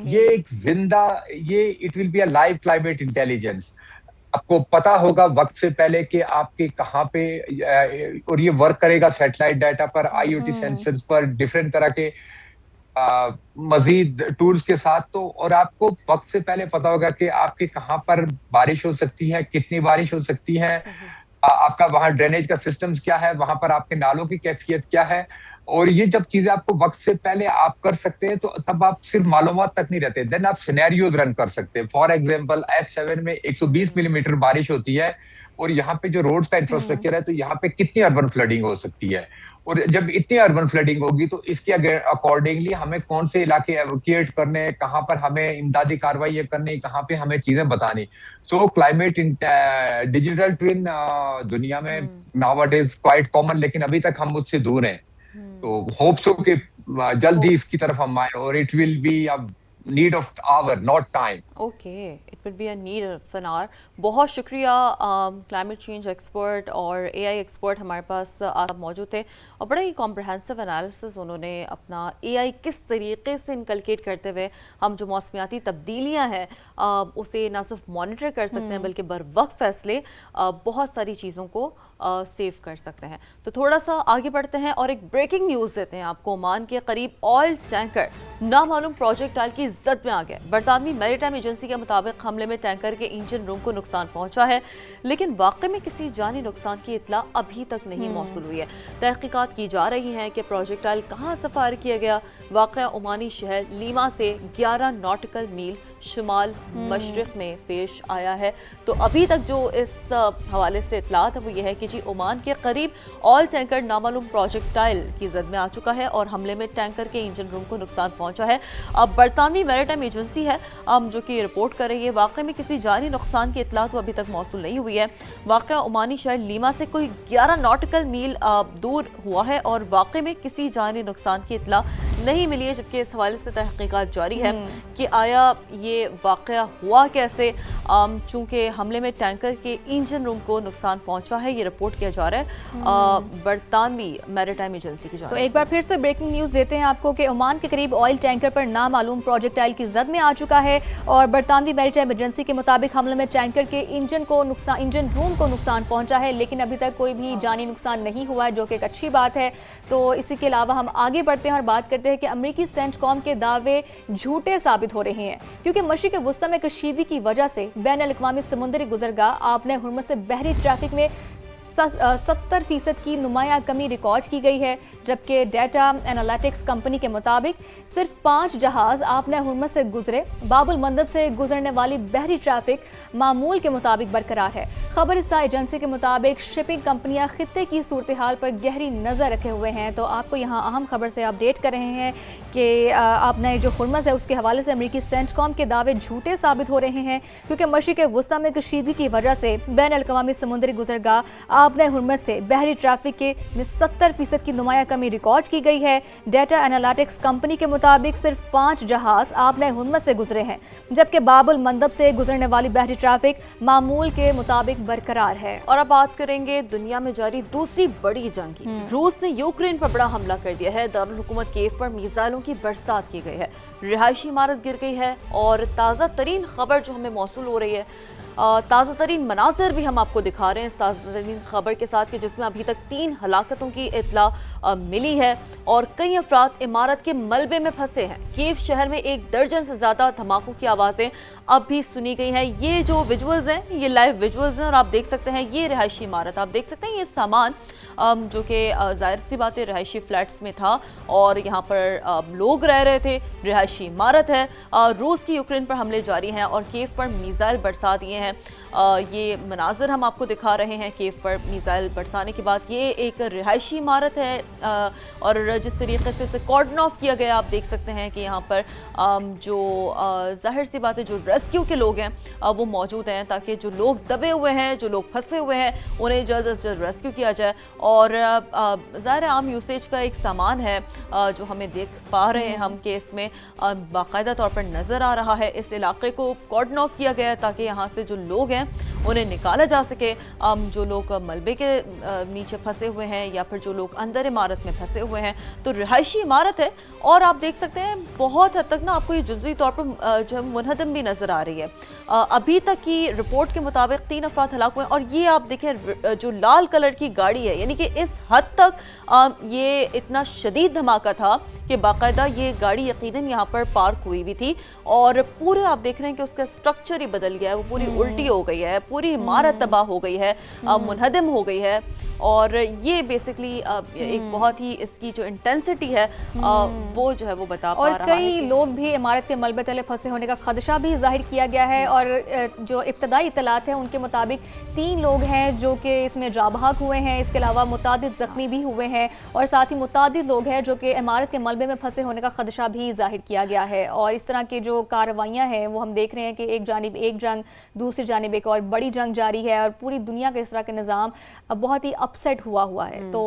S21: ये एक जिंदा, ये it will be a live climate intelligence. आपको पता होगा वक्त से पहले कि आपके कहाँ पे, और ये वर्क करेगा सैटेलाइट डाटा पर, IoT सेंसर्स पर, डिफरेंट तरह के मजीद टूल्स के साथ। तो और आपको वक्त से पहले पता होगा कि आपके कहाँ पर बारिश हो सकती है, कितनी बारिश हो सकती है, आपका वहाँ ड्रेनेज का सिस्टम्स क्या है, वहां पर आपके नालों की कैफियत क्या है। और ये जब चीजें आपको वक्त से पहले आप कर सकते हैं, तो तब आप सिर्फ मालूमात तक नहीं रहते, देन आप सिनेरियोज रन कर सकते हैं। फॉर एग्जाम्पल F7 में 120 मिलीमीटर बारिश होती है, और यहाँ पे जो रोड्स का इंफ्रास्ट्रक्चर है, तो यहाँ पे कितनी अर्बन फ्लडिंग हो सकती है, और जब इतनी अर्बन फ्लडिंग होगी तो इसके अकॉर्डिंगली हमें कौन से इलाके एवोक्यूएट करने, कहाँ पर हमें इमदादी कार्रवाई करनी, कहाँ पे हमें चीजें बतानी। सो क्लाइमेट डिजिटल ट्विन दुनिया में नाउअडेज क्वाइट कॉमन, लेकिन अभी तक हम मुझसे दूर हैं। तो होप सो कि जल्द ही इसकी तरफ हम आए, और it will be need of hour, not time.
S1: Okay, it would be a need of an hour. बहुत शुक्रिया क्लाइमेट चेंज एक्सपर्ट और एआई एक्सपर्ट हमारे पास आप मौजूद थे और बड़ा ही कॉम्प्रहेंसिव एनालिसिस उन्होंने अपना एआई किस तरीके से इनकलकेट करते हुए हम जो मौसमियाती तब्दीलियां हैं उसे ना सिर्फ मॉनिटर कर सकते हैं बल्कि बर वक्त फैसले बहुत सारी चीज़ों को सेव कर सकते हैं। तो थोड़ा सा आगे बढ़ते हैं और एक ब्रेकिंग न्यूज़ देते हैं आपको। ओमान के करीब ऑयल टैंकर नामालूम प्रोजेक्टाइल की जद में आ गया। बरतानवी मैरीटाइम एजेंसी के मुताबिक हमले में टैंकर के इंजन रूम को नुकसान पहुंचा है, लेकिन वाकई में किसी जानी नुकसान की इत्ला अभी तक नहीं मौसूल हुई है। तहकीकात की जा रही हैं कि प्रोजेक्टाइल कहाँ से फायर किया गया। वाक़या ओमानी शहर लीमा से 11 नॉटिकल मील शुमाल मशरिक में पेश आया है। तो अभी तक जो इस हवाले से इत्लात है वो ये है कि जी ओमान के करीब ऑयल टैंकर नामालूम प्रोजेक्टाइल की जद में आ चुका है और हमले में टैंकर के इंजन रूम को नुकसान पहुंचा है। अब बरतानवी मैरीटाइम एजेंसी है जो कि रिपोर्ट कर रही है। वाकई में किसी जानी नुकसान की इत्लात अभी तक मौसूल नहीं हुई है। वाकया ओमानी शहर लीमा से कोई 11 नॉटिकल मील दूर हुआ है और वाकई में किसी जानी नुकसान की इत्ला नहीं मिली है, जबकि इस हवाले से तहकीकात जारी है कि आया ये वाकया हुआ कैसे। चूँकि हमले में टैंकर के इंजन रूम को नुकसान पहुंचा है, ये रिपोर्ट किया जा रहा है बरतानवी मैरीटाइम एजेंसी की जानिब
S2: तो एक बार फिर से ब्रेकिंग न्यूज़ देते हैं आपको कि ओमान के करीब ऑयल टैंकर पर नामालूम प्रोजेक्टाइल की जद में आ चुका है और बरतानवी मैरीटाइम एजेंसी के मुताबिक हमले में टैंकर के इंजन रूम को नुकसान पहुंचा है, लेकिन अभी तक कोई भी जानी नुकसान नहीं हुआ है, जो कि एक अच्छी बात है। तो इसी के अलावा हम आगे बढ़ते हैं और बात करते हैं कि अमरीकी सेंटकॉम के दावे झूठे साबित हो रहे हैं, क्योंकि मशरिक़ वस्ता में कशीदगी की वजह से बैन अल-अक़वामी समुद्री गुज़रगाह आपने हुर्मुज़ से बहरी ट्रैफिक में 70% की नुमाया कमी रिकॉर्ड की गई है, जबकि डेटा एनालिटिक्स कंपनी के मुताबिक सिर्फ 5 जहाज आपने हुर्मुज़ से गुजरे। बाबुल मंदब से गुजरने वाली बहरी ट्रैफिक मामूल के मुताबिक बरकरार है। खबरसार एजेंसी के मुताबिक शिपिंग कंपनियां खित्ते की सूरत हाल पर गहरी नज़र रखे हुए हैं। तो आपको यहाँ अहम खबर से अपडेट कर रहे हैं कि आपने जो हुर्मुज़ है उसके हवाले से अमरीकी सेंटकॉम के दावे झूठे साबित हो रहे हैं, क्योंकि मशरिक़ वस्ता में कशीदगी की वजह से बैन अल-अक़वामी समुद्री गुज़रगाह आपने हुर्मुज़ से बहरी ट्रैफिक के 70% की नुमाया कमी रिकॉर्ड की गई है। डेटा एनालिटिक्स कंपनी के मुताबिक सिर्फ 5 जहाज आपने हुर्मुज़ से गुजरे हैं, जबकि बाबुल मंदब से गुजरने वाली बहरी ट्रैफिक मामूल के मुताबिक बरकरार है।
S1: और अब बात करेंगे दुनिया में जारी दूसरी बड़ी जंग की। रूस ने यूक्रेन पर बड़ा हमला कर दिया है। दारुल हुकूमत कीव पर मिसाइलों की बरसात की गई है, रिहायशी इमारत गिर गई है और ताज़ा तरीन खबर जो हमें मौसूल हो रही है, ताज़ा तरीन मनाज़र भी हम आपको दिखा रहे हैं इस ताज़ा तरीन खबर के साथ, कि जिसमें अभी तक 3 हलाकतों की इत्तला मिली है और कई अफराद इमारत के मलबे में फंसे हैं। कीव शहर में 1 दर्जन से ज़्यादा धमाकों की आवाज़ें अब भी सुनी गई हैं। ये जो विजुअल्स हैं ये लाइव विजुअल्स हैं और आप देख सकते हैं ये रिहायशी इमारत, आप देख सकते हैं ये सामान जो कि ज़ाहिर सी बात है रिहायशी फ्लैट्स में था और यहाँ पर लोग रह रहे थे। रिहायशी इमारत है। रूस की यूक्रेन पर हमले जारी हैं और कीव पर मिसाइल बरसा दिए हैं। ये मनाज़र हम आपको दिखा रहे हैं कीव पर मिसाइल बरसाने के बाद। ये एक रिहायशी इमारत है और जिस तरीके से इसे कॉर्डन ऑफ किया गया, आप देख सकते हैं कि यहाँ पर जो ज़ाहिर सी बात है जो रेस्क्यू के लोग हैं वो मौजूद हैं, ताकि जो लोग दबे हुए हैं, जो लोग फंसे हुए हैं, उन्हें जल्द से जल्द रेस्क्यू किया जाए। और ज़ाहिर आम यूसेज का एक सामान है जो हमें देख पा रहे हैं हम कि इसमें बाकायदा तौर पर नज़र आ रहा है। इस इलाके को कॉर्डन ऑफ किया गया है ताकि यहाँ से जो लोग हैं उन्हें निकाला जा सके। जो लोग मलबे के नीचे फंसे हुए हैं या फिर जो लोग अंदर इमारत में फंसे हुए हैं, तो रिहायशी इमारत है और आप देख सकते हैं बहुत हद तक ना आपको ये जुज़वी तौर पर जो मुनहदम भी नज़र आ रही है। अभी तक की रिपोर्ट के मुताबिक 3 अफराद हलाक हुए और ये आप देखें जो लाल कलर की गाड़ी है, यानी कि इस हद तक ये इतना शदीद धमाका था कि बाकायदा ये गाड़ी यकीनन यहाँ पर पार्क हुई भी थी और पूरे आप देख रहे हैं कि उसका स्ट्रक्चर ही बदल गया है, वो पूरी उल्टी हो गई है, पूरी इमारत तबाह हो गई है, मुनहदम हो गई है। और ये बेसिकली एक बहुत ही इसकी जो इंटेंसिटी है वो जो है वो बता पा रहा है।
S2: और कई लोग भी इमारत के मलबे तले फंसे होने का खदशा भी जाहिर किया गया है और जो इब्तदाई इत्तलात हैं उनके मुताबिक 3 लोग हैं जो कि इसमें जाबहक हुए हैं। इसके अलावा मुतादिद ज़ख्मी भी हुए हैं और साथ ही मुतादिद लोग हैं जो कि इमारत के मलबे में फंसे होने का खदशा भी जाहिर किया गया है। और इस तरह की जो कार्रवाइयाँ हैं वो हम देख रहे हैं कि एक जानिब एक जंग, दूसरी जानिब एक और बड़ी जंग जारी है और पूरी दुनिया के इस तरह के निज़ाम बहुत ही अपसेट हुआ है। तो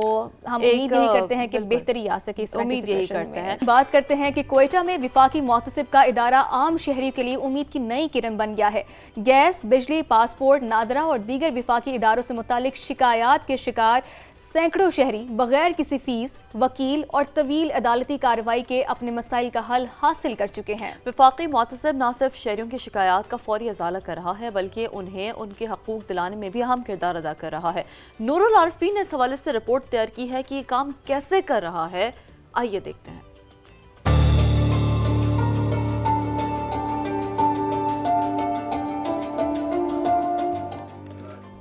S2: हम उम्मीद यही करते हैं कि बेहतरी आ सके इस
S1: उम्मीद यही करते हैं।
S2: बात करते हैं कि कोयटा में विफाकी मुहतसिब का इदारा आम शहरियों के लिए उम्मीद की नई किरण बन गया है। गैस, बिजली, पासपोर्ट, नादरा और दीगर विफाकी इदारों से मुतालिक शिकायत के शिकार सैकड़ों शहरी बगैर किसी फीस, वकील और तवील अदालती कार्रवाई के अपने मसाइल का हल हासिल कर चुके हैं।
S1: वफाकी मुहतसिब न सिर्फ शहरियों की शिकायत का फौरी अजाला कर रहा है बल्कि उन्हें उनके हकूक दिलाने में भी अहम किरदार अदा कर रहा है। नूरुल आरफीन ने इस हवाले से रिपोर्ट तैयार की है कि ये काम कैसे कर रहा है, आइए देखते हैं।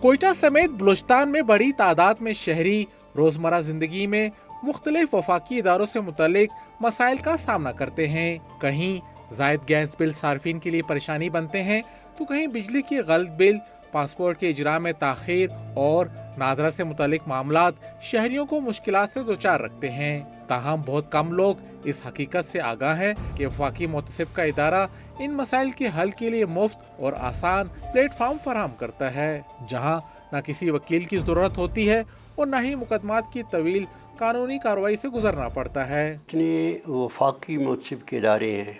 S3: कोयटा समेत बलूचिस्तान में बड़ी तादाद में शहरी रोजमर्रा जिंदगी में मुख्तलिफ वफाकी इदारों से मुतल्लिक मसाइल का सामना करते हैं। कहीं जायद गैस बिल सार्फिन के लिए परेशानी बनते हैं तो कहीं बिजली की गलत बिल, पासपोर्ट के इजरा में ताखीर और नादरा से मुतल्लिक मामलात शहरियों को मुश्किलात से दोचार रखते हैं। ताहम बहुत कम लोग इस हकीकत से आगाह हैं कि वफाकी मुहतसिब का इदारा इन मसाइल के हल के लिए मुफ्त और आसान प्लेटफॉर्म फराहम करता है, जहां न किसी वकील की जरूरत होती है और न ही मुकदमात की तवील कानूनी कार्रवाई से गुजरना पड़ता है।
S22: इतने वफाकी मुहतसिब के इदारे हैं,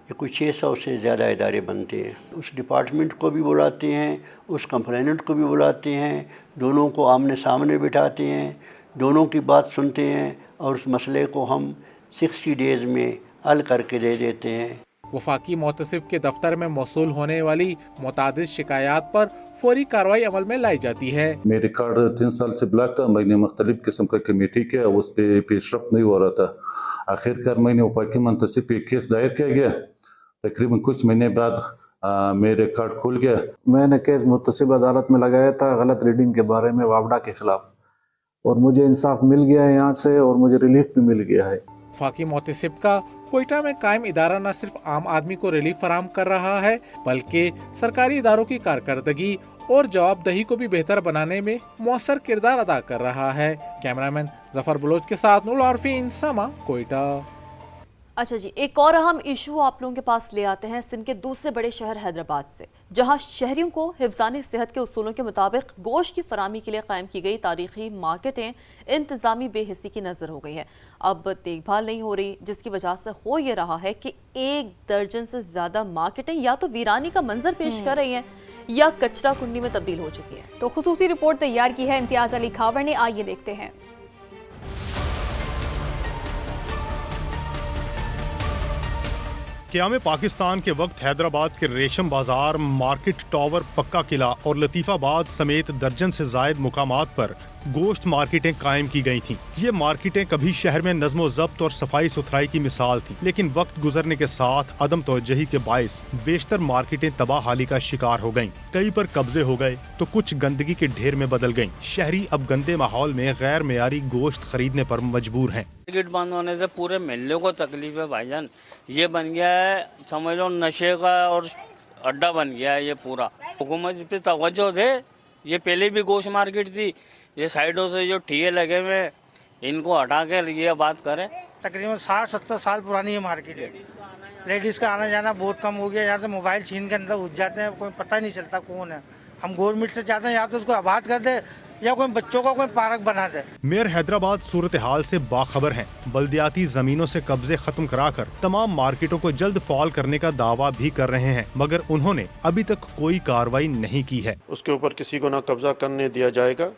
S22: ये कुछ 600 से ज़्यादा इदारे बनते हैं। उस डिपार्टमेंट को भी बुलाते हैं, उस कंप्लेनेंट को भी बुलाते हैं, दोनों को आमने सामने बिठाते हैं, दोनों की बात सुनते हैं और उस मसले को हम 60 डेज़ में हल करके दे देते हैं।
S3: वफाकी मुहतसिब के दफ्तर में मौसूल होने वाली मुतादिद शिकायत पर फौरी कार्रवाई अमल में लाई जाती है।
S23: मेरे कार्ड 3 साल से ब्लॉक था, मैंने मुख्तलिफ किस्म का कमेटी किया, उस पर पेशरफ नहीं हो रहा था। आखिरकार मैंने वफाकी मुहतसिब पे केस दायर किया गया। तकरीबन कुछ महीने बाद मेरे कार्ड खुल गया।
S24: मैंने केस मुहतसिब अदालत में लगाया था गलत रीडिंग के बारे में वावडा के खिलाफ, और मुझे इंसाफ मिल गया है यहाँ से और मुझे रिलीफ भी मिल गया है।
S3: वफाकी मुहतसिब का कोयटा में कायम इदारा न सिर्फ आम आदमी को रिलीफ फराहम कर रहा है बल्कि सरकारी इदारों की कारकर्दगी और जवाबदही को भी बेहतर बनाने में मौसर किरदार अदा कर रहा है। कैमरामैन जफर बलोच के साथ नूरुल आरफीन, समा, कोयटा।
S1: अच्छा जी, एक और अहम इशू आप लोगों के पास ले आते हैं सिंध के दूसरे बड़े शहर हैदराबाद से, जहां शहरियों को हिफ्ज़ान सेहत के उसूलों के मुताबिक गोश्त की फराहमी के लिए कायम की गई तारीखी मार्केटें इंतज़ामी बेहिस्सी की नज़र हो गई है। अब देखभाल नहीं हो रही, जिसकी वजह से हो ये रहा है कि 1 दर्जन से ज़्यादा मार्केटें या तो वीरानी का मंजर पेश कर रही हैं या कचरा कुंडी में तब्दील हो चुकी हैं।
S2: तो खुसूसी रिपोर्ट तैयार की है इम्तियाज़ अली खावर ने, आइए देखते हैं।
S25: क़याम पाकिस्तान के वक्त हैदराबाद के रेशम बाजार, मार्केट टावर, पक्का किला और लतीफ़ाबाद समेत दर्जन से जायद मुकामात पर गोश्त मार्केटें कायम की गई थीं। ये मार्केटें कभी शहर में नज़्म ज़ब्त और सफाई सुथराई की मिसाल थीं, लेकिन वक्त गुजरने के साथ अदम तवज्जुही के बाइस बेशतर मार्केटें तबाहाली का शिकार हो गईं। कई पर कब्जे हो गए तो कुछ गंदगी के ढेर में बदल गईं। शहरी अब गंदे माहौल में गैर मेयारी गोश्त खरीदने पर मजबूर हैं।
S26: मार्केट बंद होने से पूरे महल्ले को तकलीफ है भाईजान। ये बन गया है, समझ लो, नशे का और अड्डा बन गया है ये पूरा। हुकूमत इस पे तवज्जो दे। ये पहले भी गोश्त मार्केट थी, ये साइडों से जो ठिये लगे हुए इनको हटा कर ये बात करें।
S5: तकरीबन 60-70 साल पुरानी ये मार्केट है। लेडीज़ का आना जाना बहुत कम हो गया। यहाँ से मोबाइल छीन के अंदर घुस जाते हैं, कोई पता नहीं चलता कौन है। हम गवर्नमेंट से चाहते हैं या तो उसको आबाद कर दे या कोई बच्चों को कोई पार्क बना दे।
S25: मेयर हैदराबाद सूरत हाल से बाखबर हैं। बल्दियाती जमीनों से कब्जे खत्म कराकर तमाम मार्केटों को जल्द फाल करने का दावा भी कर रहे हैं, मगर उन्होंने अभी तक कोई कार्रवाई नहीं की है।
S7: उसके ऊपर किसी को ना कब्जा करने दिया जाएगा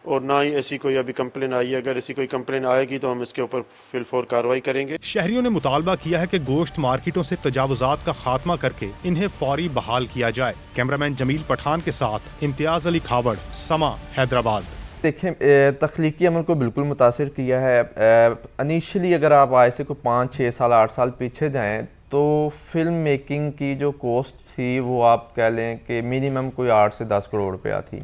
S7: और ना ही ऐसी कोई अभी कंप्लेन आई है। अगर ऐसी कोई कंप्लेन आएगी तो हम इसके ऊपर फिलफौर कार्रवाई करेंगे।
S25: शहरियों ने मुतालबा किया है कि गोश्त मार्केटों से तजावुजात का खात्मा करके इन्हें फौरी बहाल किया जाए। कैमरामैन जमील पठान के साथ इम्तियाज अली खावड़, समा, हैदराबाद।
S27: देखें, तख्लीकी अमल को बिल्कुल मुतासिर किया है। इनिशियली अगर आप आज से कोई 5, 6 साल, 8 साल पीछे जाएं तो फिल्म मेकिंग की जो कॉस्ट थी वो आप कह लें कि मिनिमम कोई 8 से 10 करोड़ रुपया थी।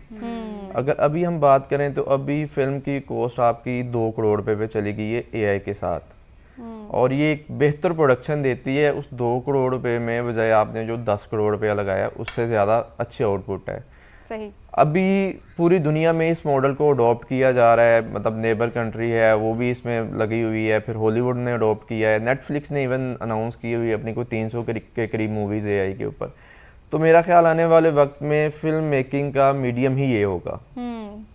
S27: अगर अभी हम बात करें तो अभी फिल्म की कॉस्ट आपकी 2 करोड़ रुपए पे चली गई है एआई के साथ, और ये एक बेहतर प्रोडक्शन देती है। उस 2 करोड़ रुपए में बजाय आपने जो 10 करोड़ रुपया लगाया उससे ज़्यादा अच्छी आउटपुट है।
S2: सही।
S27: अभी पूरी दुनिया में इस मॉडल को अडॉप्ट किया जा रहा है, मतलब नेबर कंट्री है वो भी इसमें लगी हुई है, फिर हॉलीवुड ने अडॉप्ट किया है, नेटफ्लिक्स ने इवन अनाउंस की हुई अपनी कोई 300 के करीब मूवीज़ एआई के ऊपर। तो मेरा ख्याल आने वाले वक्त में फिल्म मेकिंग का मीडियम ही ये होगा।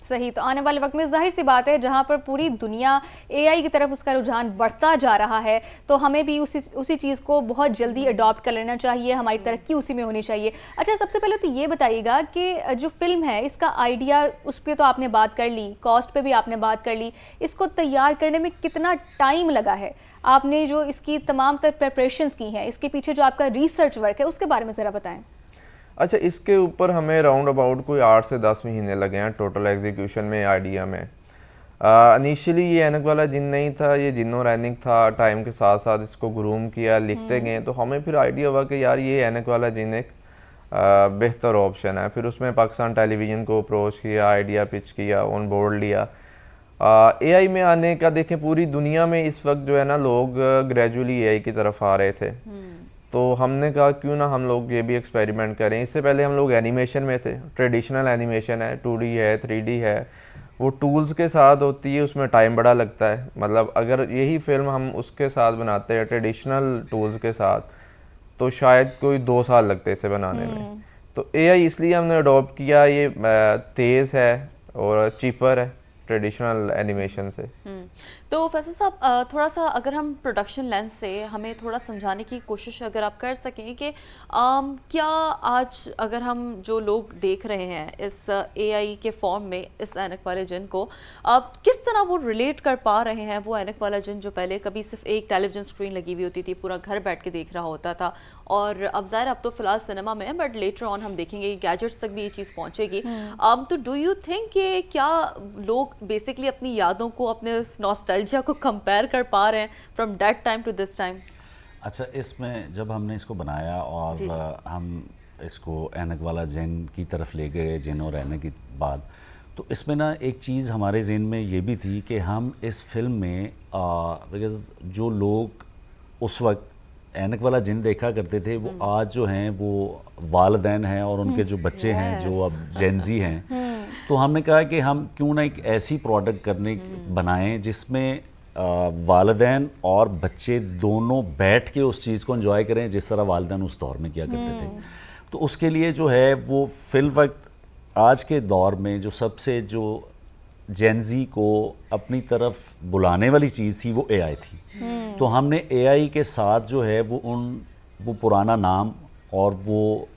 S2: सही। तो आने वाले वक्त में जाहिर सी बात है जहाँ पर पूरी दुनिया एआई की तरफ उसका रुझान बढ़ता जा रहा है, तो हमें भी उसी चीज़ को बहुत जल्दी अडॉप्ट कर लेना चाहिए, हमारी तरक्की उसी में होनी चाहिए। अच्छा, सबसे पहले तो ये बताइएगा कि जो फिल्म है इसका आइडिया, उस पर तो आपने बात कर ली, कॉस्ट पे भी आपने बात कर ली, इसको तैयार करने में कितना टाइम लगा है, आपने जो इसकी तमाम तर प्रिपरेशंस की हैं, इसके पीछे जो आपका रिसर्च वर्क है उसके बारे में ज़रा बताएं।
S27: अच्छा, इसके ऊपर हमें राउंड अबाउट कोई 8 से 10 महीने लगे हैं टोटल एग्जीक्यूशन में, आइडिया में। इनिशियली ये ऐनक वाला जिन नहीं था, ये जिन्नो रैनिक था। टाइम के साथ साथ इसको ग्रूम किया, लिखते गए, तो हमें फिर आइडिया हुआ कि यार ये ऐनक वाला जिन एक बेहतर ऑप्शन है। फिर उसमें पाकिस्तान टेलीविज़न को अप्रोच किया, आइडिया पिच किया, ऑन बोर्ड लिया। एआई में आने का देखें, पूरी दुनिया में इस वक्त जो है ना लोग ग्रेजुअली एआई की तरफ आ रहे थे, तो हमने कहा क्यों ना हम लोग ये भी एक्सपेरिमेंट करें। इससे पहले हम लोग एनिमेशन में थे, ट्रेडिशनल एनिमेशन है, 2D है, 3D है, वो टूल्स के साथ होती है, उसमें टाइम बड़ा लगता है। मतलब अगर यही फिल्म हम उसके साथ बनाते हैं ट्रेडिशनल टूल्स के साथ, तो शायद कोई 2 साल लगते इसे बनाने में। तो एआई इसलिए हमने अडॉप्ट किया, ये तेज़ है और चीपर है ट्रेडिशनल एनिमेशन से।
S1: तो फैसल साहब, थोड़ा सा अगर हम प्रोडक्शन लेंस से हमें थोड़ा समझाने की कोशिश अगर आप कर सकें कि क्या आज अगर हम जो लोग देख रहे हैं इस एआई के फॉर्म में इस ऐनक वाले जिन को, किस तरह वो रिलेट कर पा रहे हैं वो ऐनक वाला जिन जो पहले कभी सिर्फ एक टेलीविजन स्क्रीन लगी हुई होती थी, पूरा घर बैठ के देख रहा होता था, और अब ज़ाहिर अब तो फ़िलहाल सिनेमा में है, बट लेटर ऑन हम देखेंगे गैजेट्स तक भी ये चीज़ पहुँचेगी। तो डू यू थिंक कि क्या लोग बेसिकली अपनी यादों को, अपने नॉस्टैल्जिया को कंपेयर कर पा रहे हैं from that time to this time?
S4: अच्छा, इसमें जब हमने इसको बनाया और हम इसको ऐनक वाला जिन की तरफ ले गए, जिन और ऐनक की बाद, तो इसमें ना एक चीज़ हमारे ज़हन में ये भी थी कि हम इस फिल्म में बिकॉज़ जो लोग उस वक्त ऐनक वाला जिन देखा करते थे, वो आज जो हैं वो वालिदैन हैं और उनके जो बच्चे हैं जो अब जेनजी हैं, तो हमने कहा कि हम क्यों ना एक ऐसी प्रोडक्ट बनाएं जिसमें वालिदैन और बच्चे दोनों बैठ के उस चीज़ को एंजॉय करें जिस तरह वालिदैन उस दौर में किया करते थे। तो उसके लिए जो है वो फिल वक्त आज के दौर में जो सबसे जो जेनजी को अपनी तरफ बुलाने वाली चीज़ थी वो एआई थी। तो हमने एआई के साथ जो है वो पुराना नाम और वो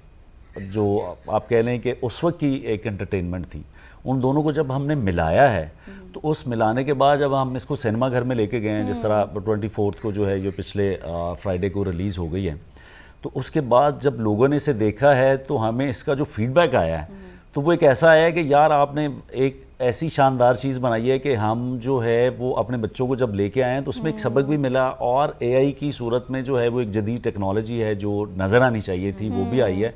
S4: जो आप कह लें कि उस वक्त की एक एंटरटेनमेंट थी, उन दोनों को जब हमने मिलाया है, तो उस मिलाने के बाद जब हम इसको सिनेमा घर में लेके गए हैं, जिस तरह 24 को जो है जो पिछले फ्राइडे को रिलीज़ हो गई है, तो उसके बाद जब लोगों ने इसे देखा है तो हमें इसका जो फीडबैक आया है तो वो एक ऐसा आया है कि यार आपने एक ऐसी शानदार चीज़ बनाई है कि हम जो है वो अपने बच्चों को जब लेके आए हैं तो उसमें एक सबक भी मिला, और एआई की सूरत में जो है वो एक जदीद टेक्नोलॉजी है जो नज़र आनी चाहिए थी वो भी आई है।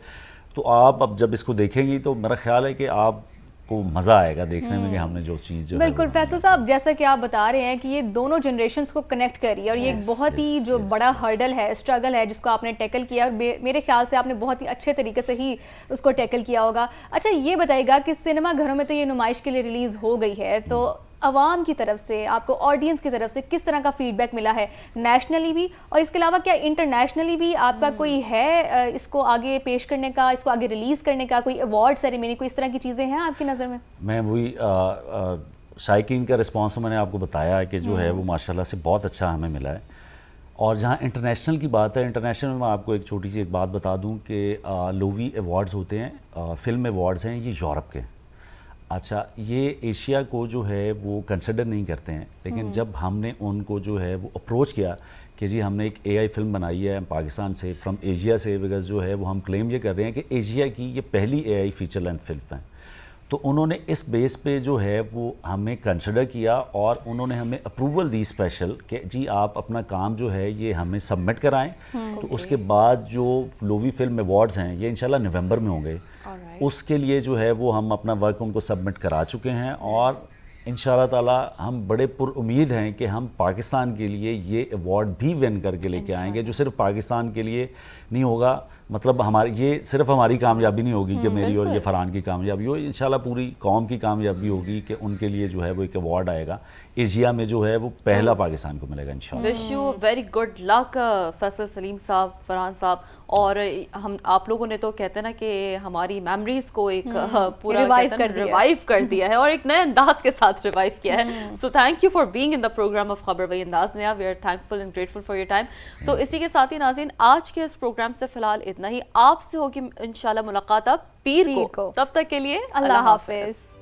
S4: तो आप अब जब इसको देखेंगी तो मेरा ख्याल है कि आपको मज़ा आएगा देखने में कि हमने जो चीज़ जो
S2: बिल्कुल। फैसल साहब, जैसा कि आप बता रहे हैं कि ये दोनों जनरेशंस को कनेक्ट करी, और ये एक बहुत ही जो बड़ा हर्डल है, स्ट्रगल है, जिसको आपने टैकल किया, और मेरे ख्याल से आपने बहुत ही अच्छे तरीके से ही उसको टैकल किया होगा। अच्छा, ये बताइएगा कि सिनेमा घरों में तो ये नुमाइश के लिए रिलीज़ हो गई है, तो आवाम की तरफ से, आपको ऑडियंस की तरफ से किस तरह का फीडबैक मिला है, नेशनली भी, और इसके अलावा क्या इंटरनेशनली भी आपका कोई है इसको आगे पेश करने का, इसको आगे रिलीज़ करने का कोई अवार्ड सेरेमनी, कोई इस तरह की चीज़ें हैं आपकी नज़र में?
S4: मैं वही शायकीन का रिस्पॉन्स तो मैंने आपको बताया है कि जो है वो माशाल्लाह से बहुत अच्छा हमें मिला है। और जहाँ इंटरनेशनल की बात है, इंटरनेशनल में मैं आपको एक छोटी सी एक बात बता दूँ कि लोवी अवार्ड्स होते हैं, फिल्म अवार्ड्स हैं, ये यूरोप के। अच्छा, ये एशिया को जो है वो कंसिडर नहीं करते हैं, लेकिन जब हमने उनको जो है वो अप्रोच किया कि जी हमने एक एआई फिल्म बनाई है पाकिस्तान से, फ्रॉम एशिया से, बिकॉज जो है वो हम क्लेम ये कर रहे हैं कि एशिया की ये पहली एआई फीचर लेंथ फिल्म है, तो उन्होंने इस बेस पे जो है वो हमें कंसिडर किया और उन्होंने हमें अप्रूवल दी स्पेशल कि जी आप अपना काम जो है ये हमें सबमिट कराएं। तो उसके बाद जो लोवी फिल्म अवार्ड्स हैं ये इंशाल्लाह नवंबर में होंगे, उसके लिए जो है वो हम अपना वर्क उनको सबमिट करा चुके हैं, और इंशाल्लाह ताला हम बड़े पुरुम्मीद हैं कि हम पाकिस्तान के लिए ये अवार्ड भी विन करके लेके आएंगे, जो सिर्फ पाकिस्तान के लिए नहीं होगा مطلب ہماری یہ صرف ہماری کامیابی نہیں ہوگی کہ میری اور یہ فرحان کی کامیابی ہو، انشاءاللہ پوری قوم کی کامیابی ہوگی کہ ان کے لیے جو ہے وہ ایک ایوارڈ آئے گا ایشیا میں جو ہے وہ پہلا پاکستان کو ملے گا انشاءاللہ.
S1: Wish you very good luck Faisal Saleem صاحب، فرحان صاحب. اور ہم آپ لوگوں نے تو کہتے ہیں نا کہ ہماری میموریز کو ایک پورا ریوائیو کر دیا ہے اور ایک نئے انداز کے ساتھ ریوائیو کیا ہے. So thank you for being in the program of خبر بھائی انداز نیا. We are thankful and grateful for your time. تو اسی کے ساتھ ہی ناظرین آج کے اس پروگرام سے فی الحال اتنا ہی. آپ سے ہوگی انشاءاللہ ملاقات اب پیر کو. تب تک کے لیے اللہ حافظ.